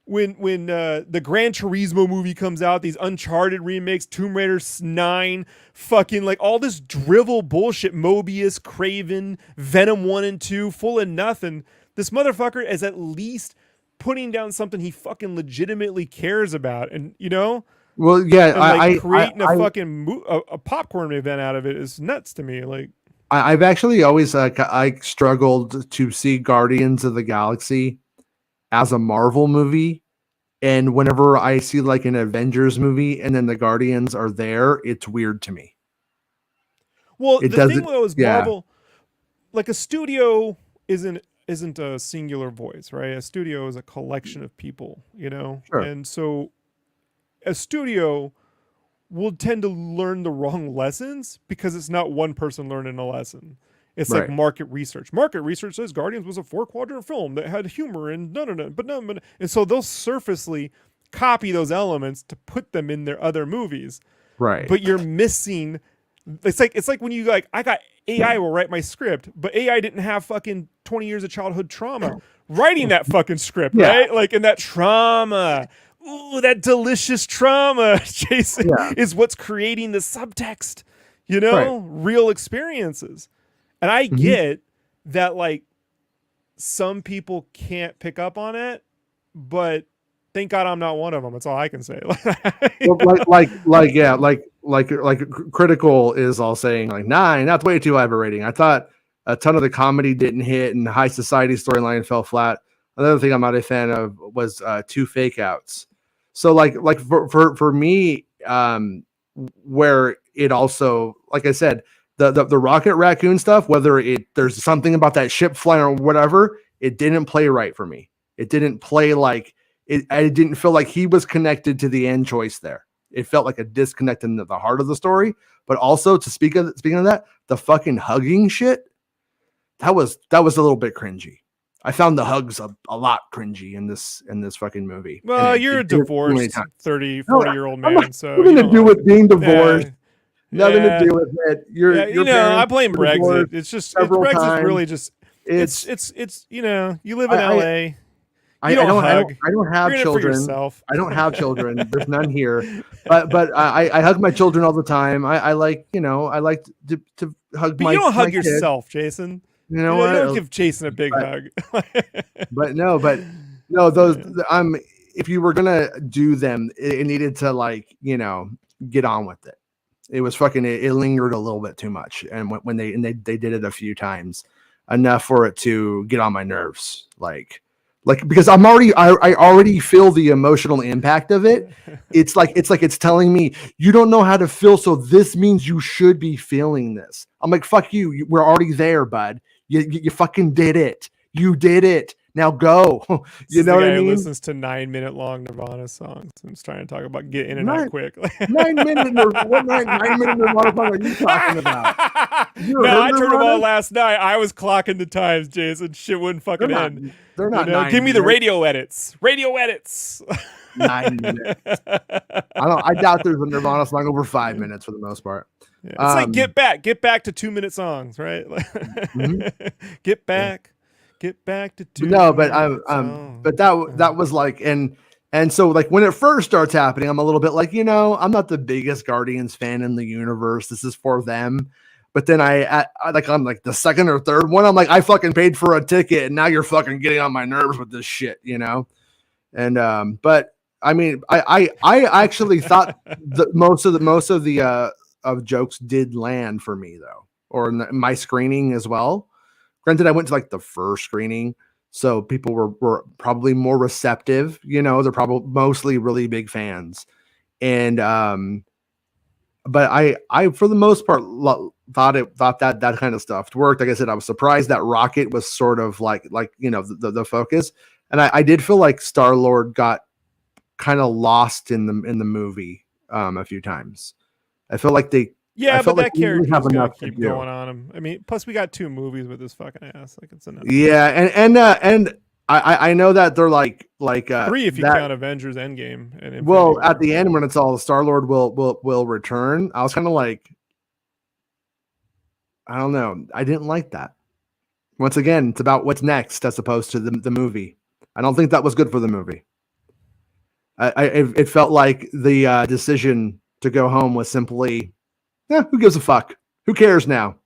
when the Gran Turismo movie comes out, these Uncharted remakes, Tomb Raider 9, fucking like all this drivel bullshit, Mobius, Craven, Venom 1 and 2, full of nothing. This motherfucker is at least putting down something he fucking legitimately cares about, and Well, yeah, and like creating a fucking a popcorn event out of it is nuts to me. Like, I've actually always I struggled to see Guardians of the Galaxy as a Marvel movie, and whenever I see like an Avengers movie and then the Guardians are there, it's weird to me. Well, It the doesn't. thing though is Yeah. Marvel, like a studio isn't a singular voice, right? A studio is a collection of people, Sure. and so a studio will tend to learn the wrong lessons because it's not one person learning a lesson. It's like Right. market research. Market research says Guardians was a 4-quadrant film that had humor and but and so they'll surfacely copy those elements to put them in their other movies. Right. But you're missing. It's like when you like, I got AI will write my script, but AI didn't have fucking 20 years of childhood trauma writing that fucking script, Yeah. right? Like, in that trauma. Ooh, that delicious trauma, Jason, is what's creating the subtext, Right. real experiences. And I get that, like, some people can't pick up on it, but thank God I'm not one of them. That's all I can say. Well, like critical is all saying like 9. That's way too high of a rating. I thought a ton of the comedy didn't hit and high society storyline fell flat. Another thing I'm not a fan of was 2 fake outs. So like for me, where it also, like I said, the Rocket Raccoon stuff, whether there's something about that ship flying or whatever, it didn't play right for me. It didn't play like it. I didn't feel like he was connected to the end choice there. It felt like a disconnect in the heart of the story. But also, to speaking of that, the fucking hugging shit, that was a little bit cringy. I found the hugs a lot cringy in this fucking movie. Well, you're a divorced 30, 40-year-old man, so nothing to do with being divorced. Nothing to Yeah. do with it. Your I blame parents were Brexit. divorced It's just several Brexit's times. really just it's you live in I- LA. I don't don't hug. have You're in it for children. yourself. I don't have children. There's none here. But I hug my children all the time. I like I like to hug But my you don't hug my kid. yourself, Jason. You know You what? don't give Jason a big hug. But no, those if you were gonna do them, it needed to like get on with it. It was fucking it lingered a little bit too much, and when they did it a few times, enough for it to get on my nerves, like because I already feel the emotional impact of it. It's like it's telling me you don't know how to feel, so this means you should be feeling this. I'm like, fuck you, we're already there, bud. You fucking did it. You did it. Now go. You know what I mean? Listens to 9-minute long Nirvana songs. I'm just trying to talk about get in and out quick. 9-minute what 9-minute Nirvana song are you talking about? No, I turned them on last night. I was clocking the times, Jason. Shit wouldn't fucking end. They're not. Give me the radio edits. Radio edits. 9 minutes. I doubt there's a Nirvana song over 5 minutes for the most part. Yeah, it's like get back to 2-minute songs, right? Get back to 2. No, but but that was like and so like when it first starts happening, I'm a little bit like I'm not the biggest Guardians fan in the universe. This is for them. But then I'm like the second or third one, I'm like, I fucking paid for a ticket and now you're fucking getting on my nerves with this shit, And but I mean, I actually thought that most of the of jokes did land for me though, or in my screening as well. Granted, I went to like the first screening, so people were probably more receptive. You know, they're probably mostly really big fans, and but I for the most part thought that kind of stuff worked. Like I said, I was surprised that Rocket was sort of like you know the focus, and I did feel like Star-Lord got kind of lost in the movie a few times. I felt like they Yeah, but that character have is gonna enough to keep do. going on him. I mean, plus we got 2 movies with this fucking ass. Like it's enough. Yeah, and I know that they're like 3 if you that, count Avengers Endgame and Infinity well War. at the end when it's all Star-Lord will return. I was kind of like, I don't know. I didn't like that. Once again, it's about what's next as opposed to the movie. I don't think that was good for the movie. It felt like the decision to go home was simply, who gives a fuck? Who cares now?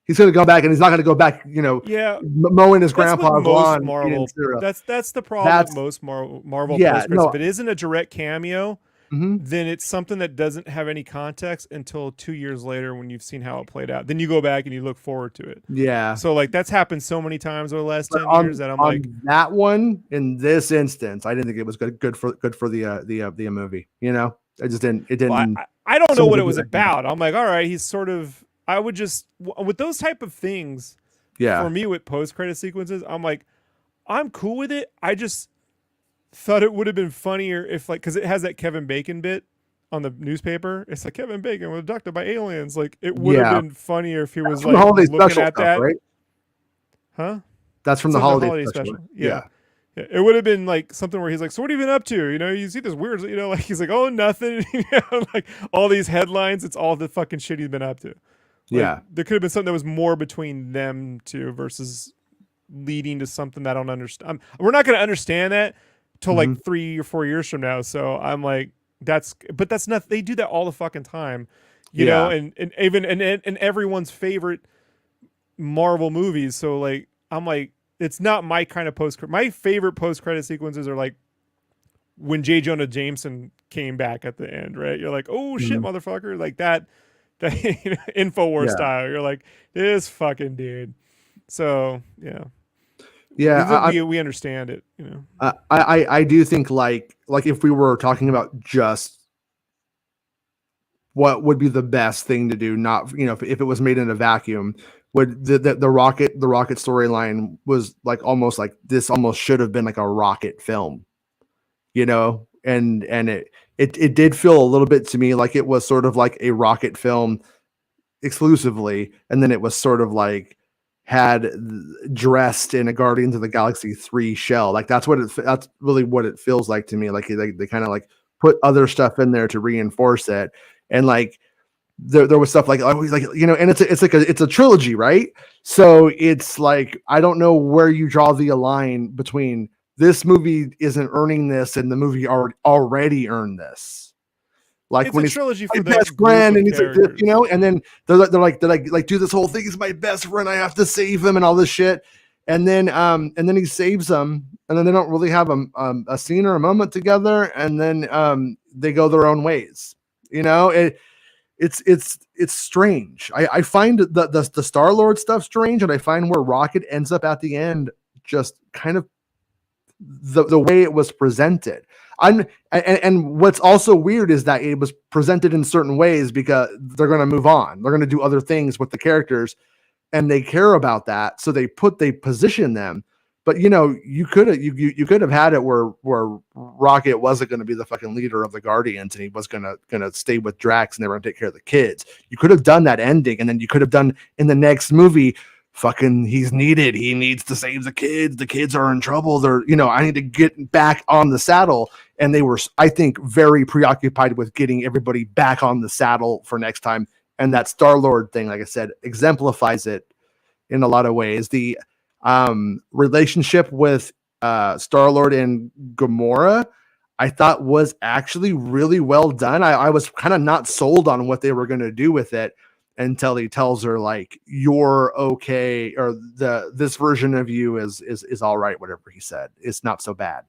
He's going to go back, and he's not going to go back, you know, Yeah, mowing his grandpa's lawn. Marvel. That's the problem with most Marvel post credits. If it isn't a direct cameo, then it's something that doesn't have any context until 2 years later when you've seen how it played out. Then you go back and you look forward to it. Yeah. So like that's happened so many times over the last 10 years that I'm on like, that one in this instance, I didn't think it was good for the movie. You know, I just didn't. It didn't. Well, I don't know what it was about. I'm like, all right, he's sort of. I would just with those type of things. Yeah. For me, with post credit sequences, I'm like, I'm cool with it. I just thought it would have been funnier if like because it has that Kevin Bacon bit on the newspaper. It's like Kevin Bacon was abducted by aliens. Like it would have been funnier if he was like looking at stuff, that. Right? Huh? That's from the holiday special. Yeah. It would have been like something where he's like, so what have you been up to? You know, you see this weird, you know, like he's like, oh, nothing. You know, like all these headlines, it's all the fucking shit he's been up to. Like, there could have been something that was more between them two versus leading to something that I don't understand. We're not going to understand that till like 3 or 4 years from now. So I'm like, that's not, they do that all the fucking time, you know, and even, and everyone's favorite Marvel movies. So like, I'm like, it's not my kind of my favorite post-credit sequences are like when J. Jonah Jameson came back at the end, right? You're like, oh shit, motherfucker. Like that you know, InfoWars style. You're like, this fucking dude. So we understand it, you know. I do think like if we were talking about just what would be the best thing to do, not, you know, if it was made in a vacuum, would the rocket storyline was like almost like this almost should have been like a Rocket film, you know, and it did feel a little bit to me like it was sort of like a Rocket film exclusively, and then it was sort of like had dressed in a Guardians of the Galaxy 3 shell. Like that's really what it feels like to me. Like they kind of like put other stuff in there to reinforce it, and like there was stuff like you know, and it's a trilogy, right? So it's like I don't know where you draw the line between this movie isn't earning this and the movie already earned this. Like it's when a trilogy for the best friend, and he's like, you know, and then they're like do this whole thing. He's my best friend. I have to save him and all this shit. And then he saves them, and then they don't really have a scene or a moment together, and then they go their own ways. You know, it's strange. I find the Star-Lord stuff strange, and I find where Rocket ends up at the end just kind of the way it was presented. And what's also weird is that it was presented in certain ways because they're going to move on. They're going to do other things with the characters, and they care about that. So they position them. But you know, you could have had it where Rocket wasn't going to be the fucking leader of the Guardians, and he was gonna stay with Drax, and they were going to take care of the kids. You could have done that ending, and then you could have done in the next movie. Fucking, he needs to save the kids are in trouble, they're, you know, I need to get back on the saddle, and they were, I think, very preoccupied with getting everybody back on the saddle for next time. And that Star-Lord thing, like I said, exemplifies it in a lot of ways. The relationship with Star-Lord and Gamora, I thought was actually really well done. I was kind of not sold on what they were going to do with it until he tells her like, you're okay, or this version of you is all right. Whatever he said, it's not so bad.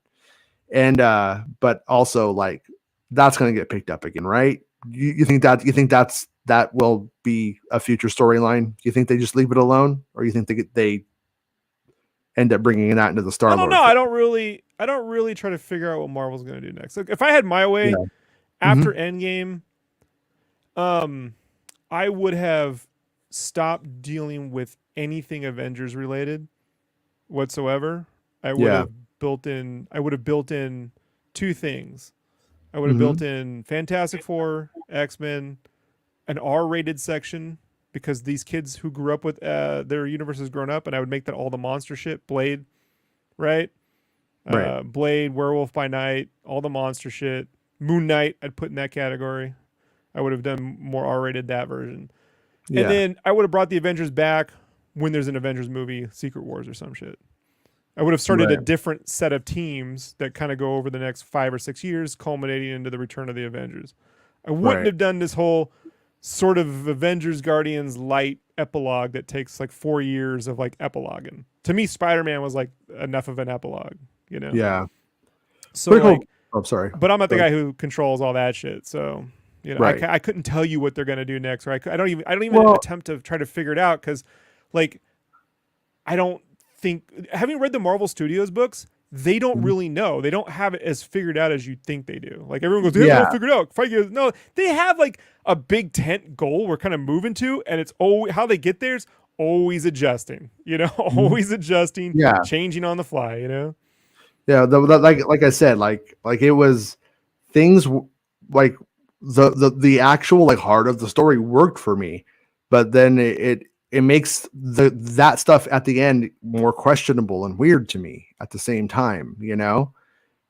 And but also like that's going to get picked up again, right? you think that will be a future storyline? You think they just leave it alone, or you think they end up bringing that into the Star I don't Lord? know. I don't really try to figure out what Marvel's gonna do next. Like if I had my way Yeah. after Endgame, I would have stopped dealing with anything Avengers related whatsoever. I would Yeah. have built in two things. I would have Mm-hmm. built in Fantastic Four, X-Men, an R-rated section because these kids who grew up with their universes grown up, and I would make that all the monster shit. Blade, right? Right. Blade, Werewolf by Night, all the monster shit. Moon Knight, I'd put in that category. I would have done more R-rated that version, and Yeah. then I would have brought the Avengers back when there's an Avengers movie, Secret Wars or some shit. I would have started a Right. different set of teams that kind of go over the next 5 or 6 years, culminating into the return of the Avengers. I wouldn't Right. have done this whole sort of Avengers Guardians light epilogue that takes like 4 years of like epiloguing. To me, Spider-Man was like enough of an epilogue, you know? Yeah. So Pretty cool. like, Oh, sorry. but I'm not the Go. guy who controls all that shit. So, you know, Right. I couldn't tell you what they're going to do next, or I don't even Well, attempt to try to figure it out. Cause like, I don't think, having read the Marvel Studios books, they don't really know. They don't have it as figured out as you think they do. Like everyone goes, they have it all yeah. figured out. Feige, no, they have like a big tent goal we're kind of moving to, and it's always how they get there's always adjusting. You know, always adjusting, Yeah. changing on the fly. You know, Yeah. Like I said, like it was things like the actual like heart of the story worked for me, but then it makes that stuff at the end more questionable and weird to me at the same time, you know.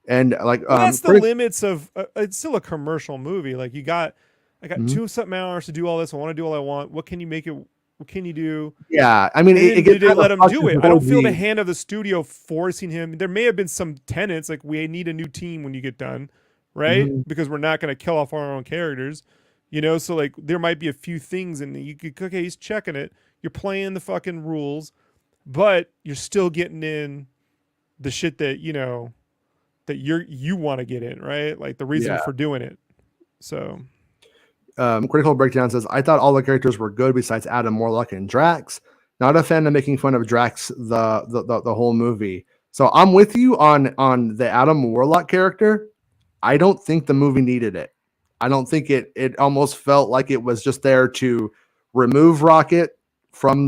And like well, that's the limits of. It's still a commercial movie. Like I got Mhm. 2 something hours to do all this. I want to do all I want. What can you make it? What can you do? Yeah, I mean, And it then gets did they kind let of him fucked do it? I before don't feel the hand of the studio forcing him. There may have been some tenets like we need a new team when you get done, right? Mhm. Because we're not going to kill off our own characters, you know. So like there might be a few things, and you could okay, he's checking it. You're playing the fucking rules, but you're still getting in the shit that you know that you want to get in, right? Like the reason Yeah. for doing it. So Critical Breakdown says, I thought all the characters were good besides Adam Warlock and Drax. Not a fan of making fun of Drax the whole movie. So I'm with you on the Adam Warlock character. I don't think the movie needed it. I don't think it almost felt like it was just there to remove Rocket from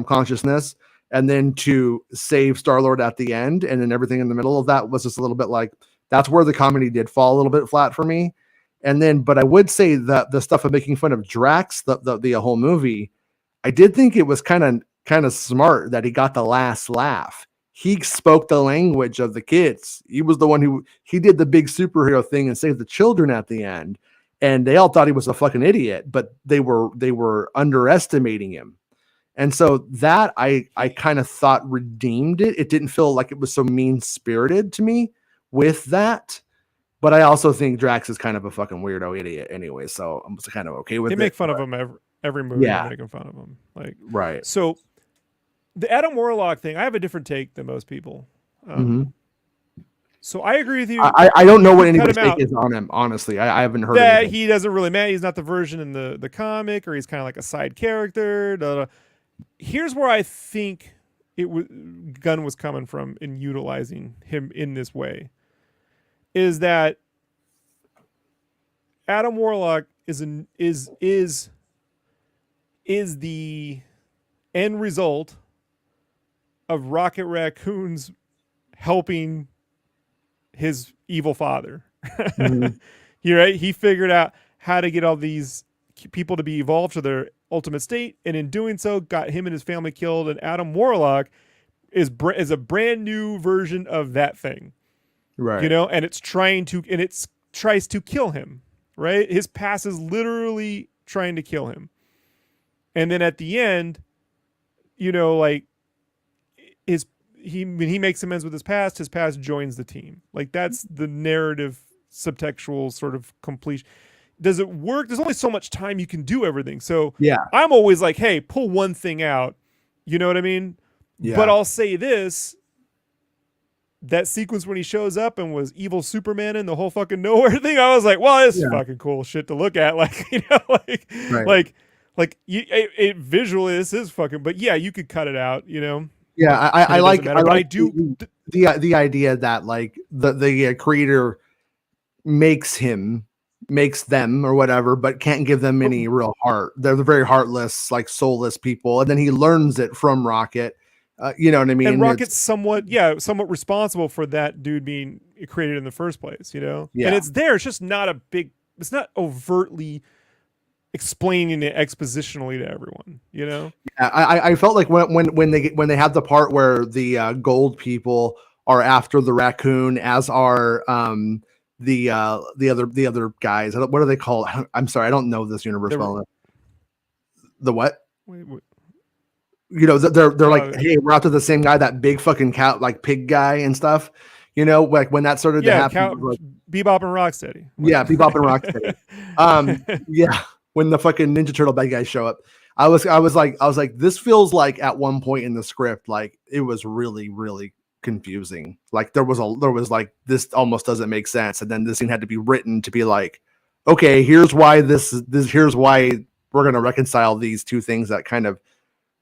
consciousness and then to save Star-Lord at the end, and then everything in the middle of that was just a little bit like that's where the comedy did fall a little bit flat for me. And then, but I would say that the stuff of making fun of Drax, the whole movie, I did think it was kind of smart that he got the last laugh. He spoke the language of the kids. He was the one who he did the big superhero thing and saved the children at the end. And they all thought he was a fucking idiot, but they were underestimating him. And so that I kind of thought redeemed it. It didn't feel like it was so mean spirited to me with that. But I also think Drax is kind of a fucking weirdo idiot anyway, so I'm kind of okay with they it. make fun of him every movie. Yeah. They're making fun of him. Like Right. so. The Adam Warlock thing, I have a different take than most people. So I agree with you. I don't know what cut anybody's him take out. is on him. Honestly, I haven't heard That anything. he doesn't really matter. He's not the version in the comic, or he's kind of like a side character. Da, da. Here's where I think Gunn was coming from in utilizing him in this way. Is that Adam Warlock is the end result of Rocket Raccoon's helping his evil father. Mhm. He figured out how to get all these people to be evolved to their ultimate state, and in doing so, got him and his family killed. And Adam Warlock is a brand new version of that thing, Right. you know, and it tries to kill him. Right, his past is literally trying to kill him, and then at the end, you know, like when he makes amends with his past joins the team. Like that's the narrative subtextual sort of completion. Does it work? There's only so much time you can do everything. So Yeah. I'm always like, hey, pull one thing out. You know what I mean? Yeah. But I'll say this. that sequence when he shows up and was evil Superman and the whole fucking nowhere thing, I was like, well, this is Yeah. fucking cool shit to look at. Like, you know, Right. it visually, this is fucking, but yeah, you could cut it out, you know? Yeah. I like, matter, but I do. the idea that like the creator makes them or whatever, but can't give them any real heart. They're very heartless, like soulless people. And then he learns it from Rocket. You know what I mean? And Rocket's somewhat responsible for that dude being created in the first place, you know? Yeah. And it's there. It's just not it's not overtly explaining it expositionally to everyone, you know? Yeah, I felt like when they have the part where the gold people are after the raccoon, as are the other guys. What are they called? I'm sorry, I don't know this universe well enough. The what? Wait. You know, they're like, hey, we're after the same guy, that big fucking cow, like pig guy and stuff. You know, like when that started to happen, like, Bebop and Rocksteady. Yeah, Bebop and Rocksteady. Yeah, when the fucking Ninja Turtle bad guys show up, I was like, this feels like at one point in the script, like it was really, really confusing. Like there was like, this almost doesn't make sense, and then this scene had to be written to be like, okay, here's why here's why we're gonna reconcile these two things that kind of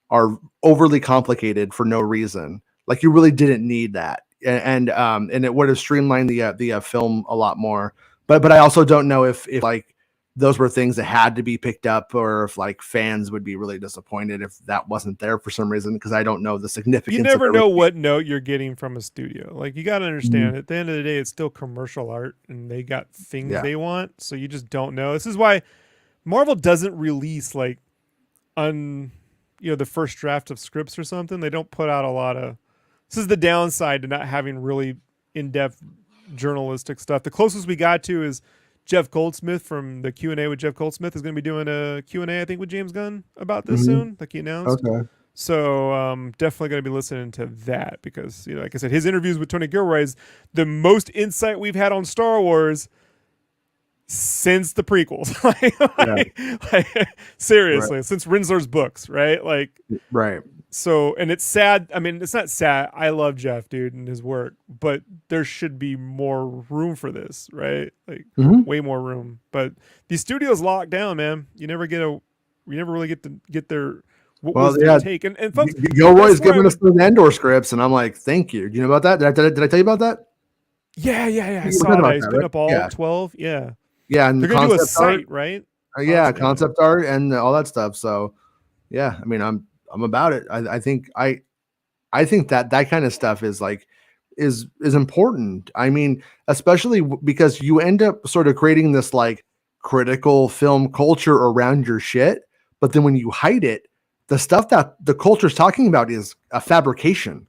are overly complicated for no reason. Like you really didn't need that, and it would have streamlined the film a lot more. But I also don't know if like those were things that had to be picked up, or if like fans would be really disappointed if that wasn't there for some reason, because I don't know the significance. You never know what note you're getting from a studio. Like you got to understand, at the end of the day, it's still commercial art, and they got things they want, so you just don't know. This is why Marvel doesn't release like the first draft of scripts or something. They don't put out a lot of. This is the downside to not having really in-depth journalistic stuff. The closest we got to is Jeff Goldsmith from the Q&A with Jeff Goldsmith is going to be doing a Q&A, I think, with James Gunn about this soon, like he announced. Okay. So definitely going to be listening to that because, like I said, his interviews with Tony Gilroy is the most insight we've had on Star Wars since the prequels. Seriously, since Rinsler's books, right? Right. So, and it's sad. I mean, it's not sad. I love Jeff, dude, and his work, but there should be more room for this, right? Like way more room. But these studios locked down, man. You never really get their take. And folks, Gilroy's giving us the Andor scripts, and I'm like, thank you. Do you know about that? Did I tell you about that? Yeah. I saw that. He's putting up all 12. Yeah. Yeah, and they're gonna do a site, right? Concept art and all that stuff. So, yeah, I mean, I'm about it. I think that kind of stuff is important. I mean, especially because you end up sort of creating this like critical film culture around your shit, but then when you hide it, the stuff that the culture is talking about is a fabrication.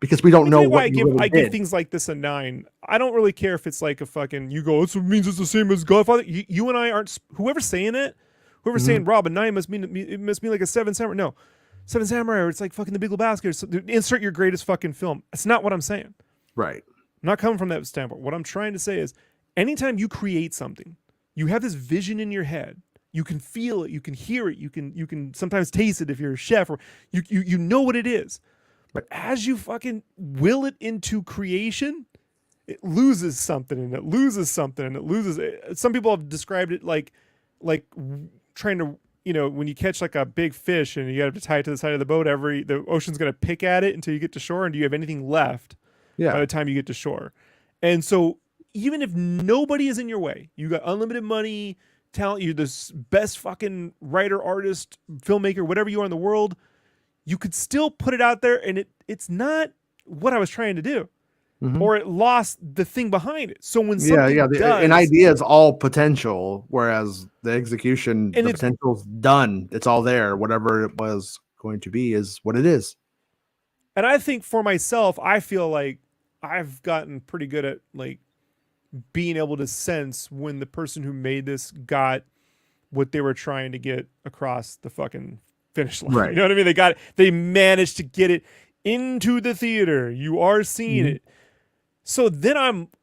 Because we don't know what I give things like this a 9. I don't really care if it's like a fucking it means it's the same as Godfather. You and I aren't. Whoever's saying it, saying Rob a 9 must mean like a 7 Samurai. No, 7 Samurai, or it's like fucking The Big Lebowski. So insert your greatest fucking film. That's not what I'm saying. Right. I'm not coming from that standpoint. What I'm trying to say is, anytime you create something, you have this vision in your head. You can feel it. You can hear it. You can sometimes taste it if you're a chef, or you know what it is. But as you fucking will it into creation, it loses something, and it loses something, and it loses. Some people have described it like trying to, when you catch like a big fish and you have to tie it to the side of the boat, the ocean's going to pick at it until you get to shore. And do you have anything left by the time you get to shore? And so even if nobody is in your way, you got unlimited money, talent, you're the best fucking writer, artist, filmmaker, whatever you are in the world, you could still put it out there, and it's not what I was trying to do, or it lost the thing behind it. So when an idea is all potential, whereas the execution, the potential's done. It's all there. Whatever it was going to be is what it is. And I think for myself, I feel like I've gotten pretty good at like being able to sense when the person who made this got what they were trying to get across the fucking finish line. Right. You know what I mean? They managed to get it into the theater. You are seeing it. So then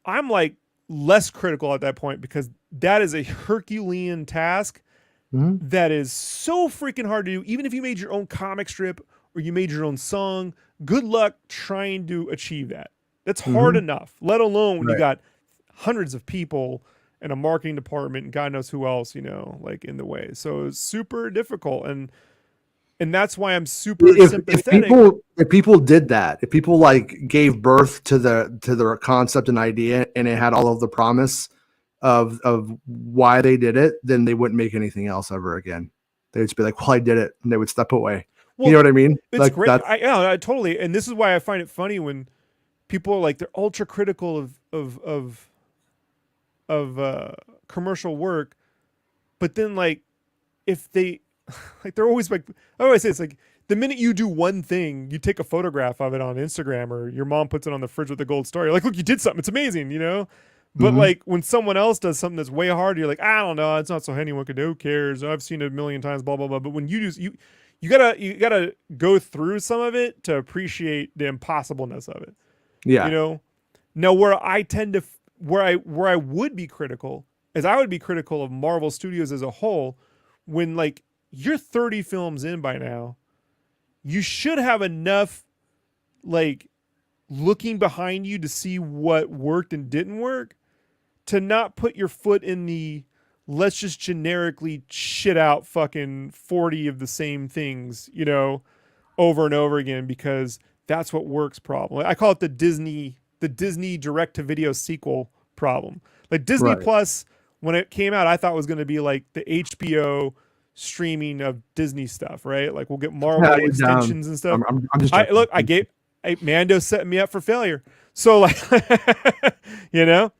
I'm like less critical at that point, because that is a Herculean task that is so freaking hard to do. Even if you made your own comic strip or you made your own song, good luck trying to achieve that. That's hard enough, let alone when you Right. got hundreds of people and a marketing department and God knows who else, you know, like in the way. So it's super difficult. And that's why I'm super sympathetic. If people did that, if people like gave birth to the concept and idea, and it had all of the promise of why they did it, then they wouldn't make anything else ever again. They would just be like, "Well, I did it," and they would step away. You know Well, what I mean? it's Like great. that's I totally, and this is why I find it funny when people are like they're ultra critical of commercial work, but then like if they like they're always like I always say it's like the minute you do one thing, you take a photograph of it on Instagram or your mom puts it on the fridge with a gold star. You're like, look, you did something. It's amazing, you know? But Mhm. like when someone else does something that's way harder, you're like, I don't know, it's not so anyone could do. Who cares? I've seen it a million times, blah blah blah. But when you do, you gotta go through some of it to appreciate the impossibleness of it. You Yeah, know. Now where I tend to where I would be critical is I would be critical of Marvel Studios as a whole when like you're 30 films in by now, you should have enough like looking behind you to see what worked and didn't work to not put your foot in the let's just generically shit out fucking 40 of the same things, you know, over and over again because that's what works problem. I call it the Disney direct to video sequel problem. Like Disney right. Plus when it came out I thought was going to be like the HBO streaming of Disney stuff, right? Like we'll get Marvel You're down. extensions and stuff. I'm just I look, joking. Mando setting me up for failure. So like you know,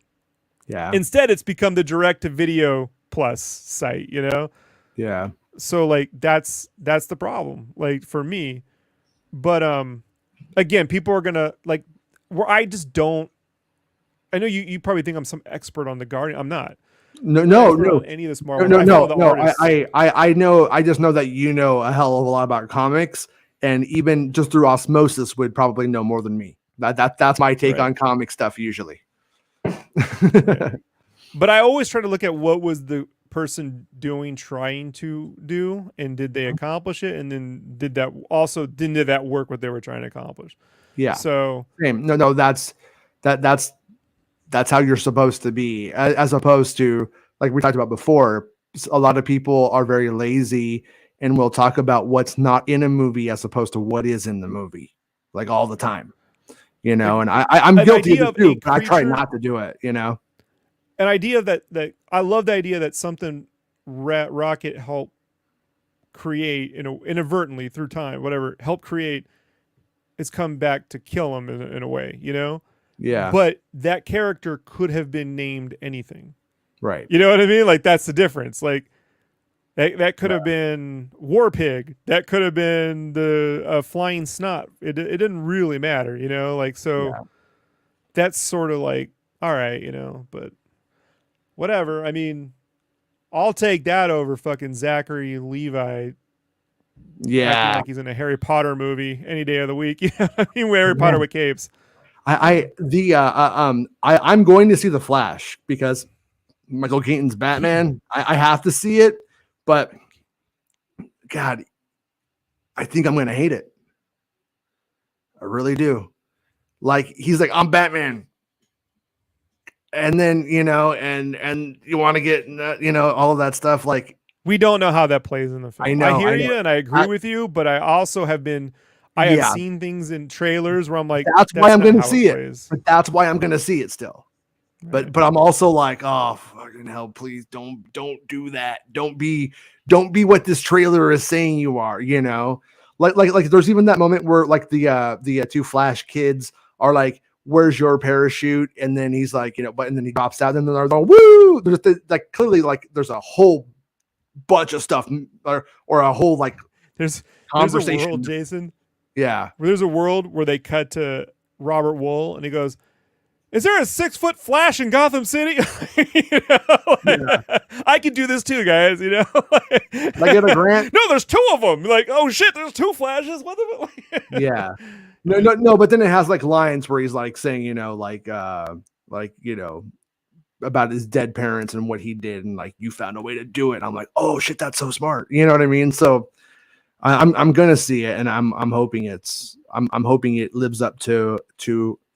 Yeah, instead it's become the direct to video plus site, you know? yeah. So like that's the problem like for me. But again, people are going to like where I just don't I know you probably think I'm some expert on the Guardian. I'm not. No, I'm not no, expert no, on any of this no, Marvel. no, I follow no, the no. artists. I know. I just know that you know a hell of a lot about comics, and even just through osmosis, would probably know more than me. That's my take Right. on comic stuff usually. Yeah. But I always try to look at what was the person doing, trying to do, and did they accomplish it? And then did that work what they were trying to accomplish? Yeah, So same. No, that that's how you're supposed to be, as opposed to like we talked about before. A lot of people are very lazy and will talk about what's not in a movie as opposed to what is in the movie, like all the time. like And I'm an guilty of idea it of a too, but I try creature, not to do it. an idea that I love the idea that something Rocket helped create inadvertently through time, whatever, helped create, it's come back to kill him in a way, you know? Yeah, But that character could have been named anything. right. You know what I mean? Like that's the difference. Like that could Yeah. have been War Pig. That could have been the Flying Snot. It didn't really matter, you know. Like so, Yeah. that's sort of like all right, you know. But whatever. I mean, I'll take that over fucking Zachary Levi acting Yeah. like he's in a Harry Potter movie any day of the week. You know what I mean? Harry Potter with capes. I'm going to see the Flash because Michael Keaton's Batman. I have to see it, but God, I think I'm going to hate it. I really do. Like he's like, I'm Batman, and then and you want to get all of that stuff. Like We don't know how that plays in the I film. I know, hear I know. you and I agree with you, but I also I have Yeah, seen things in trailers where I'm like, that's why that's I'm not going to how it see it. plays. But that's why I'm going to see it still. Right. But I'm also like, oh fucking hell, please don't do that. Don't be what this trailer is saying you are, Like there's even that moment where like the two Flash kids are like, where's your parachute? And then he's like, but and then he drops out and then they're going, woo! Like clearly like there's a whole bunch of stuff or a whole like There's a world, conversation. Jason, Yeah. where there's a world where they cut to Robert Wool and he goes, is there a 6-foot Flash in Gotham City? Yeah. I can do this too, guys. Did I get a grant? No, there's two of them. Like, oh shit, there's two Flashes. What the? Yeah. No, but then it has like lines where he's like saying, about his dead parents and what he did, and like you found a way to do it. I'm like, oh shit, that's so smart. You know what I mean? So I'm gonna see it, and I'm hoping I'm hoping it lives up to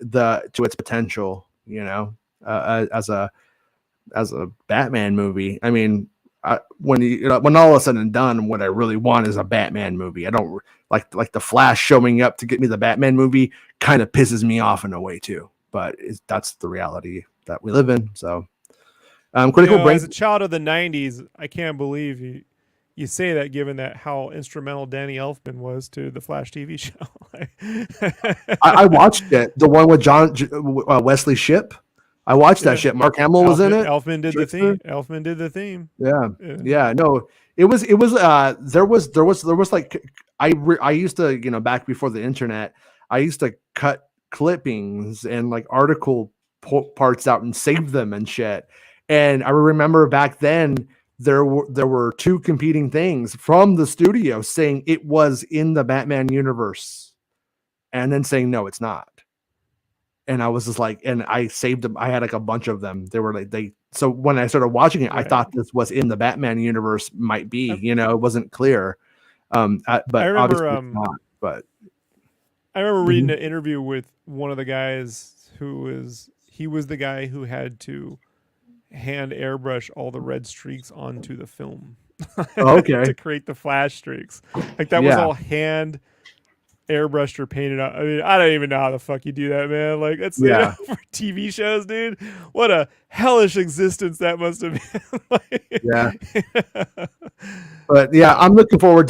its potential. You know, as a Batman movie. I mean, when all is said and done, what I really want is a Batman movie. I don't like the Flash showing up to get me the Batman movie. Kind of pisses me off in a way too, but that's the reality that we live in. So, Critical Brain. As a child of the '90s, I can't believe you say that, given that how instrumental Danny Elfman was to the Flash TV show. I watched it, the one with Wesley Shipp. I watched that shit. Mark Hamill was in it. Elfman did the theme. Elfman did the theme. Yeah. No, it was. There was like I used to, back before the internet, I used to cut clippings and like article parts out and save them and shit. And I remember back then there were two competing things from the studio saying it was in the Batman universe, and then saying no, it's not. And I was just like, and I saved them. I had like a bunch of them. They were like, so when I started watching it, I thought this was in the Batman universe, might be, it wasn't clear. But I remember, obviously not, but I remember reading an interview with one of the guys he was the guy who had to hand airbrush all the red streaks onto the film. Okay. To create the Flash streaks. Like that was all hand airbrushed or painted out. I mean, I don't even know how the fuck you do that, man. Like that's for TV shows, dude. What a hellish existence that must have been. But yeah, I'm looking forward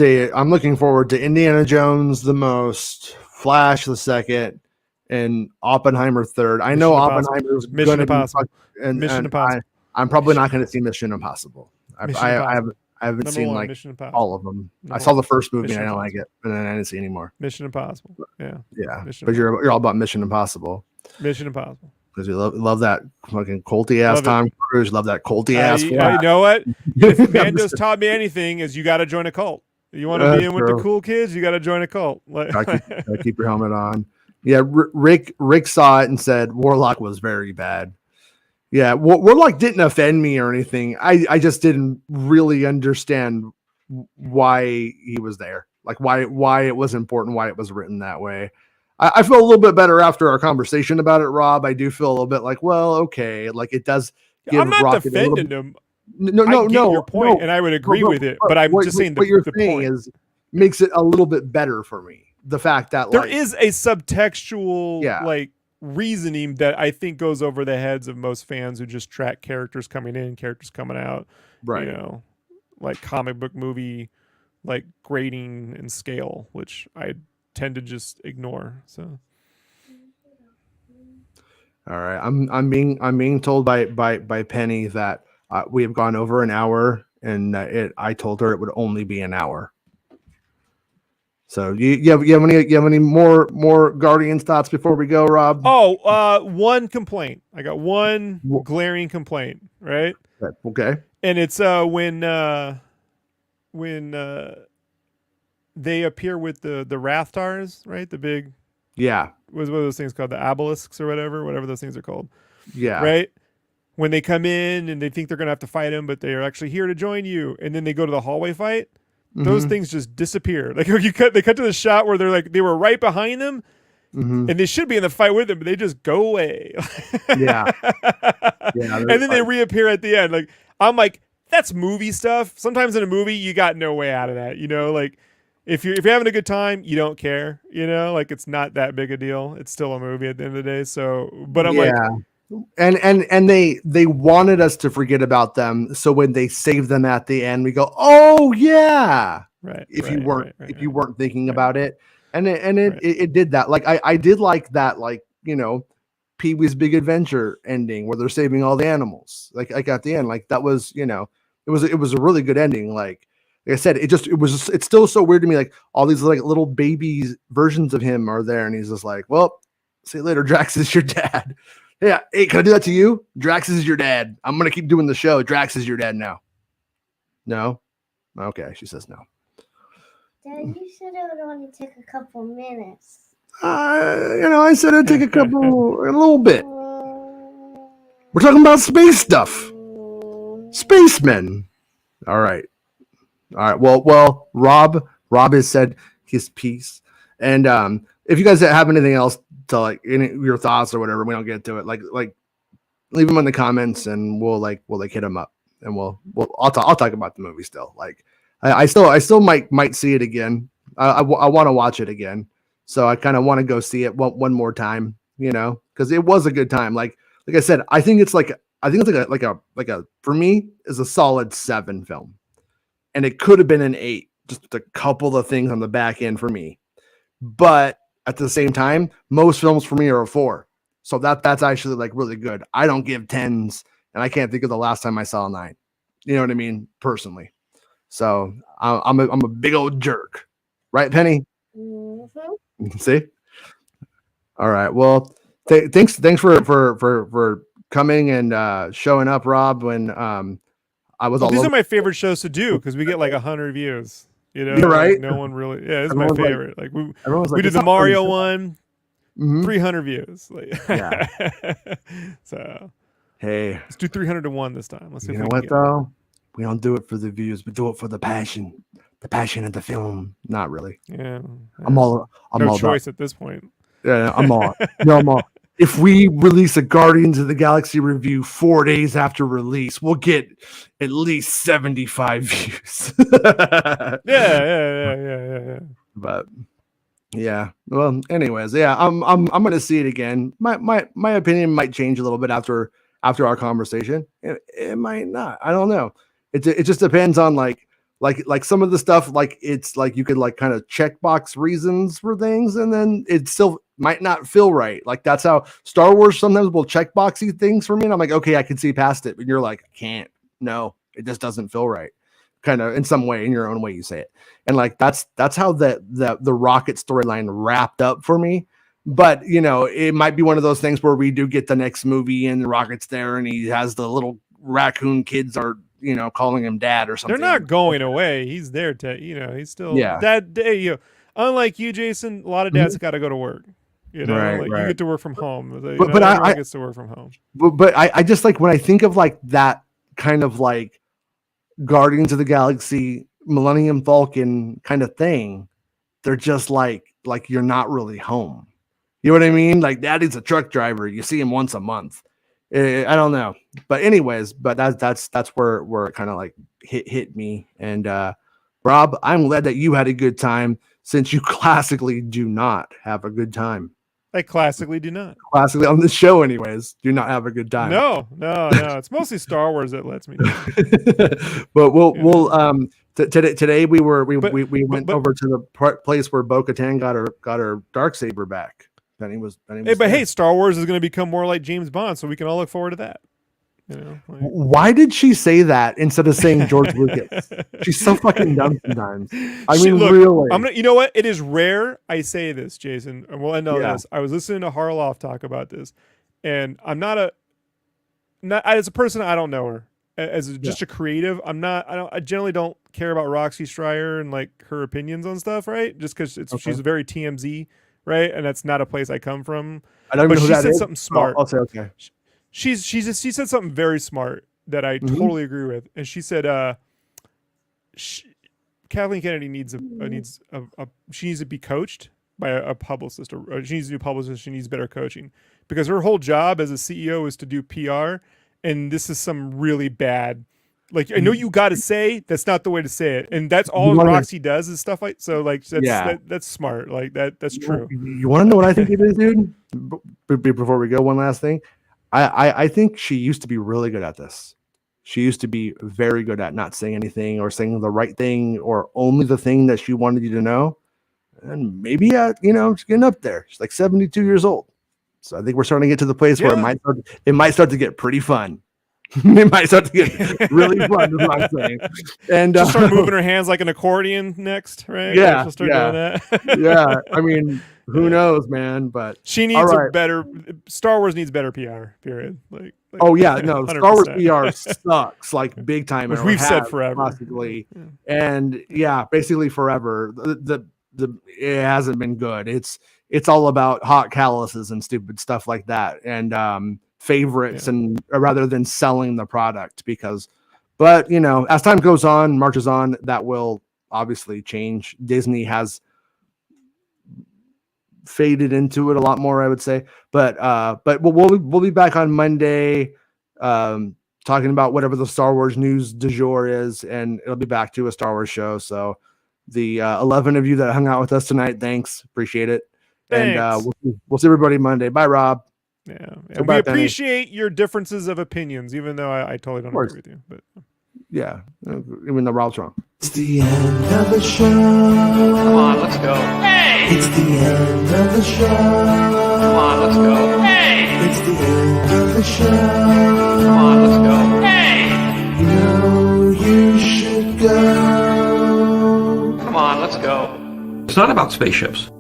to Indiana Jones the most, Flash the second, and Oppenheimer third. I know Oppenheimer's Mission Impossible. Mission Impossible. I'm probably not going to see Mission Impossible. I haven't seen like all of them. I saw the first movie and I don't like it, and then I didn't see any more. Mission Impossible. Yeah. But you're all about Mission Impossible. Mission Impossible. Because you love that fucking colty ass Tom Cruise. Love that colty ass. You know what? If Mando's taught me anything, is you got to join a cult. You want to be in with the cool kids, you got to join a cult. Gotta keep your helmet on. Yeah, Rick saw it and said Warlock was very bad. Yeah, Warlock didn't offend me or anything. I just didn't really understand why he was there, like why it was important, why it was written that way. I feel a little bit better after our conversation about it, Rob. I do feel a little bit like, well, okay, like it does. I'm not defending him. No, your point, and I would agree with it. But I'm just saying what you're saying point is makes it a little bit better for me. The fact that there is a subtextual like reasoning that I think goes over the heads of most fans who just track characters coming in, characters coming out, right? Like comic book movie, like grading and scale, which I tend to just ignore. So, all right, I'm being told by Penny that we have gone over an hour, and I told her it would only be an hour. So you have any more Guardians thoughts before we go, Rob? One complaint. I got one glaring complaint, right? Okay. And it's when they appear with the Rathtars, right? The big what are those things called? The obelisks or whatever those things are called. Yeah. Right? When they come in and they think they're gonna have to fight him, but they are actually here to join you, and then they go to the hallway fight. Those things just disappear. Like they cut to the shot where they were right behind them, and they should be in the fight with them, but they just go away. Yeah. And then they reappear at the end. Like I'm like, that's movie stuff. Sometimes in a movie, you got no way out of that. Like if you're having a good time, you don't care. Like it's not that big a deal. It's still a movie at the end of the day. So, but I'm like. And they wanted us to forget about them, so when they save them at the end, we go, "Oh yeah!" Right. If you weren't thinking about it, and it did that. Like I did like that, like Pee-wee's Big Adventure ending where they're saving all the animals. Like at the end, like that was it was a really good ending. Like I said, it's still so weird to me. Like all these like little babies versions of him are there, and he's just like, "Well, see you later, Drax is your dad." Yeah, hey, can I do that to you? Drax is your dad. I'm going to keep doing the show. Drax is your dad now. No? Okay, she says no. Dad, you said it would only take a couple minutes. I said it'd take a little bit. We're talking about space stuff. Spacemen. All right. Well, Rob, Rob has said his piece. And if you guys have anything else to like your thoughts or whatever, we don't get to it. Like leave them in the comments and we'll hit them up and I'll talk about the movie still. Like I still might see it again. I want to watch it again. So I kind of want to go see it one more time, because it was a good time. Like I said, I think it's like a for me is a solid 7 film, and it could have been an 8, just a couple of things on the back end for me. But at the same time, most films for me are a 4, so that's actually like really good. I don't give 10s, and I can't think of the last time I saw a 9. You know what I mean, personally. So I'm a big old jerk, right, Penny? Mm-hmm. See. All right. Well, thanks for coming and showing up, Rob. When I was all these over. are my favorite shows to do because we get like 100 views. You're right. Like no one really. Yeah, it's my Everyone's favorite. Like we did "It's the not Mario funny." one, Mhm. 300 views. Like, Yeah. So Hey, let's do 300 to 1 this time. Let's see you if know we can what get it. though? We don't do it for the views. We do it for the passion of the film. Not really. Yeah. I'm all no about. choice at this point. Yeah, I'm all. I'm all. If we release a Guardians of the Galaxy review 4 days after release, we'll get at least 75 views. Yeah. But yeah. Well, anyways, yeah, I'm gonna see it again. My opinion might change a little bit after our conversation. It might not. I don't know. It just depends on like some of the stuff. Like it's like you could like kind of checkbox reasons for things, and then it still might not feel right. Like that's how Star Wars sometimes will checkboxy things for me, and I'm like, okay, I can see past it, but you're like, I can't. No, it just doesn't feel right. Kind of in some way, in your own way, you say it, and like that's how the Rocket storyline wrapped up for me. But it might be one of those things where we do get the next movie and Rocket's there, and he has the little raccoon kids are calling him dad or something. They're not going away. He's there to he's still dad. Unlike you, Jason, a lot of dads got to go to work. Right. You get to work from home. But I gets to work from home. But I just like when I think of like that kind of like Guardians of the Galaxy, Millennium Falcon kind of thing, they're just like you're not really home. You know what I mean? Like daddy's a truck driver. You see him once a month. I don't know. But anyways, that's where it kind of like hit me. And Rob, I'm glad that you had a good time since you classically do not have a good time. I classically do not. Classically on this show, anyways, do not have a good time. No. It's mostly Star Wars that lets me down. But today we went over to the place where Bo-Katan got her Darksaber back. Hey, Star Wars is going to become more like James Bond, so we can all look forward to that. Why did she say that instead of saying George Lucas? She's so fucking dumb sometimes. Really. You know what? It is rare I say this, Jason, and we'll end on this. I was listening to Harloff talk about this, and I'm not as a person, I don't know her. As just a creative, I generally don't care about Roxy Stryer and like her opinions on stuff, right? Just because she's very TMZ, right? And that's not a place I come from. I don't know who that is. She said something smart. I'll say okay. She said something very smart that I totally agree with, and she said, Kathleen Kennedy needs she needs to be coached by a publicist, or she needs to do publicist. She needs better coaching because her whole job as a CEO is to do PR, and this is some really bad. Like I know you got to say that's not the way to say it, and that's all Roxy does is stuff like so. Like that's smart. Like that's true. You want to know what I think it is, dude? Before we go, one last thing. I think she used to be really good at this. She used to be very good at not saying anything or saying the right thing or only the thing that she wanted you to know. And maybe, she's getting up there. She's like 72 years old. So I think we're starting to get to the place where it might start to get pretty fun. It might start to get really fun, is what I'm saying. And she'll start moving her hands like an accordion next, right? Yeah. She'll start doing that. Yeah. I mean, who knows, man? But she needs a better Star Wars needs better PR, period. Like oh yeah, no, 100%. Star Wars PR sucks like big time. Which we've said forever. Possibly. Yeah. And basically forever. It hasn't been good. It's all about hot calluses and stupid stuff like that. And favorites and rather than selling the product but as time goes on, marches on, that will obviously change. Disney has faded into it a lot more, I would say. But we'll be back on Monday, talking about whatever the Star Wars news du jour is, and it'll be back to a Star Wars show. So the 11 of you that hung out with us tonight, thanks, appreciate it. Thanks. And we'll see everybody Monday. Bye, Rob. Yeah, and Goodbye, we Penny. appreciate your differences of opinions, even though I totally don't agree with you. But Yeah, even though Rob's wrong. It's the end of the show. Come on, let's go. Hey! It's the end of the show. Come on, let's go. Hey! It's the end of the show. Come on, let's go. Hey! You know you should go. Come on, let's go. It's not about spaceships.